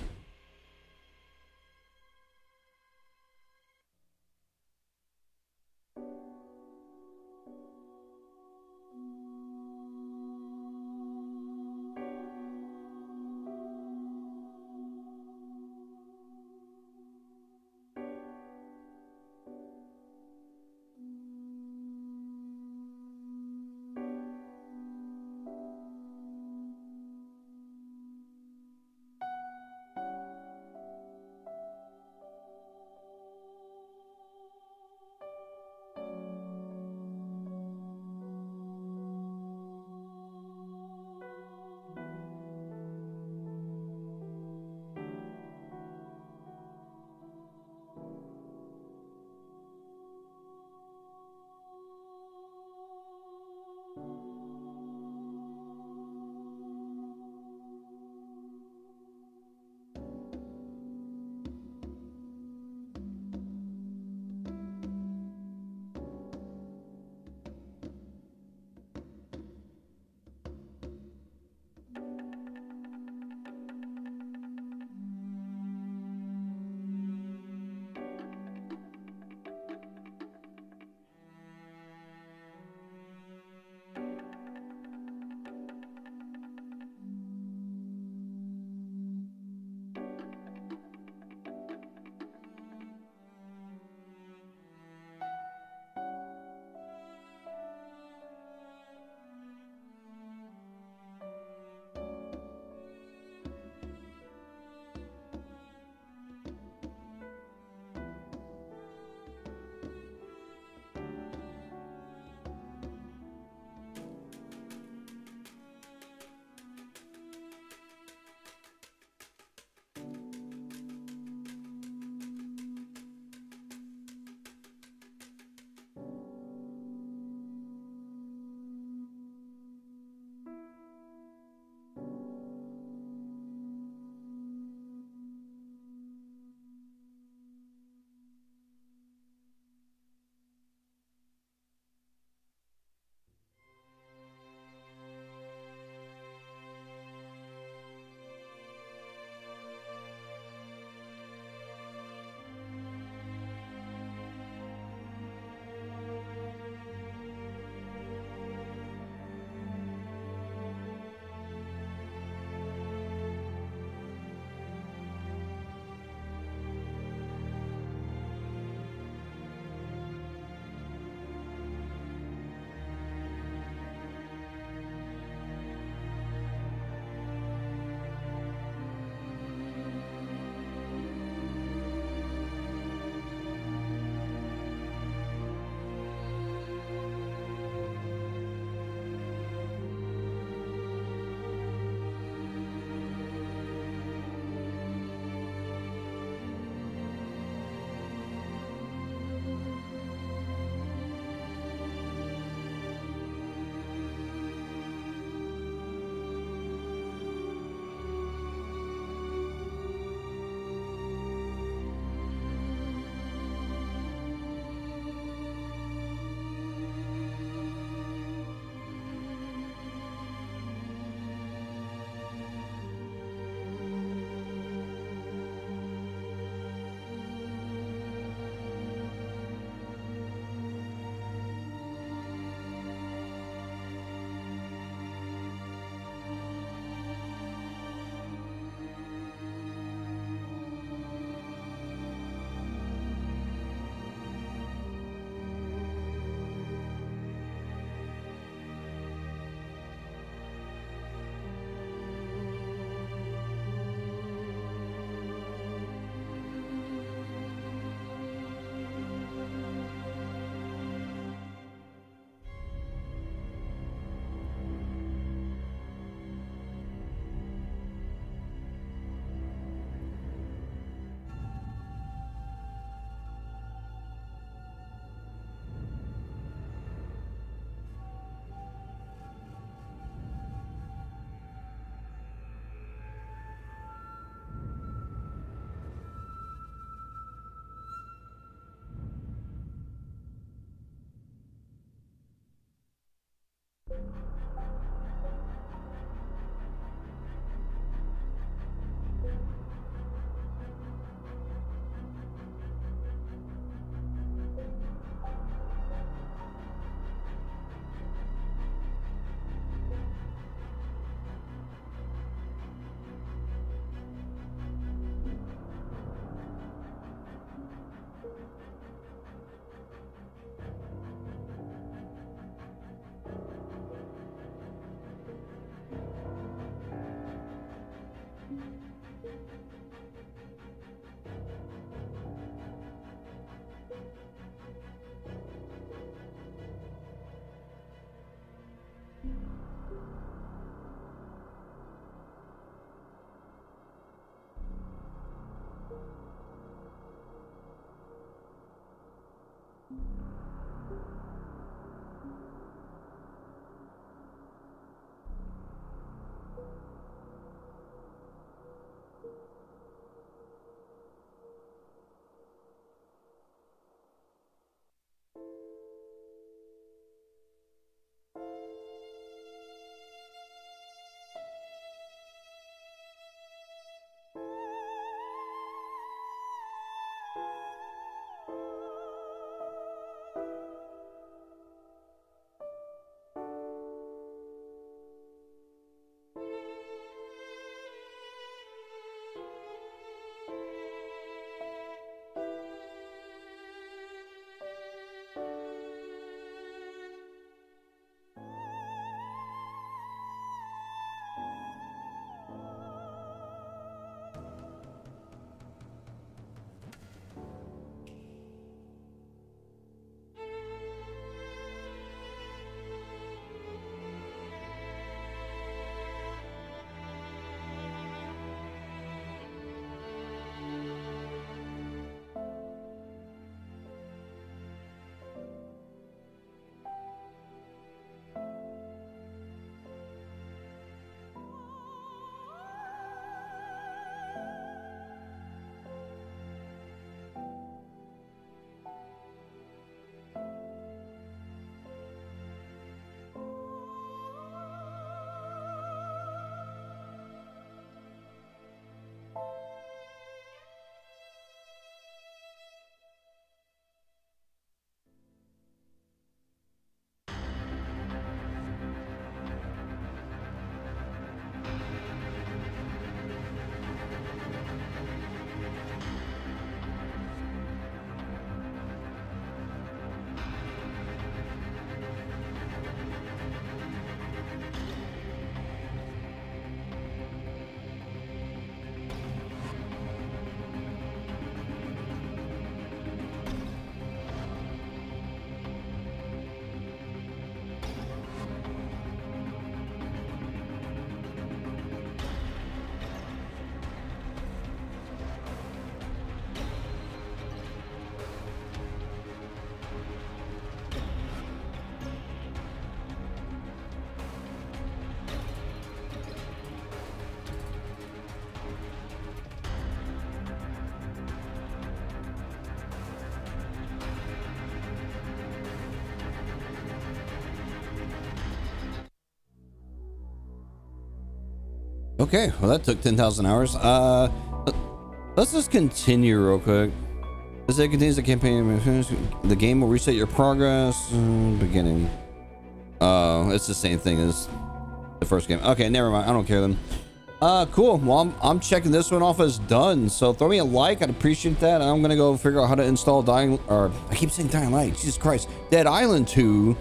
S3: Okay, well that took 10,000 hours. Let's just continue real quick. As it continues the campaign, the game will reset your progress. Beginning. It's the same thing as the first game. Okay, never mind. I don't care then. Cool. Well, I'm checking this one off as done. So throw me a like. I'd appreciate that. I'm gonna go figure out how to install I keep saying Dying Light. Jesus Christ, Dead Island 2,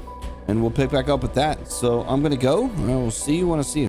S3: and we'll pick back up with that. So I'm gonna go. And I will see you when I see you.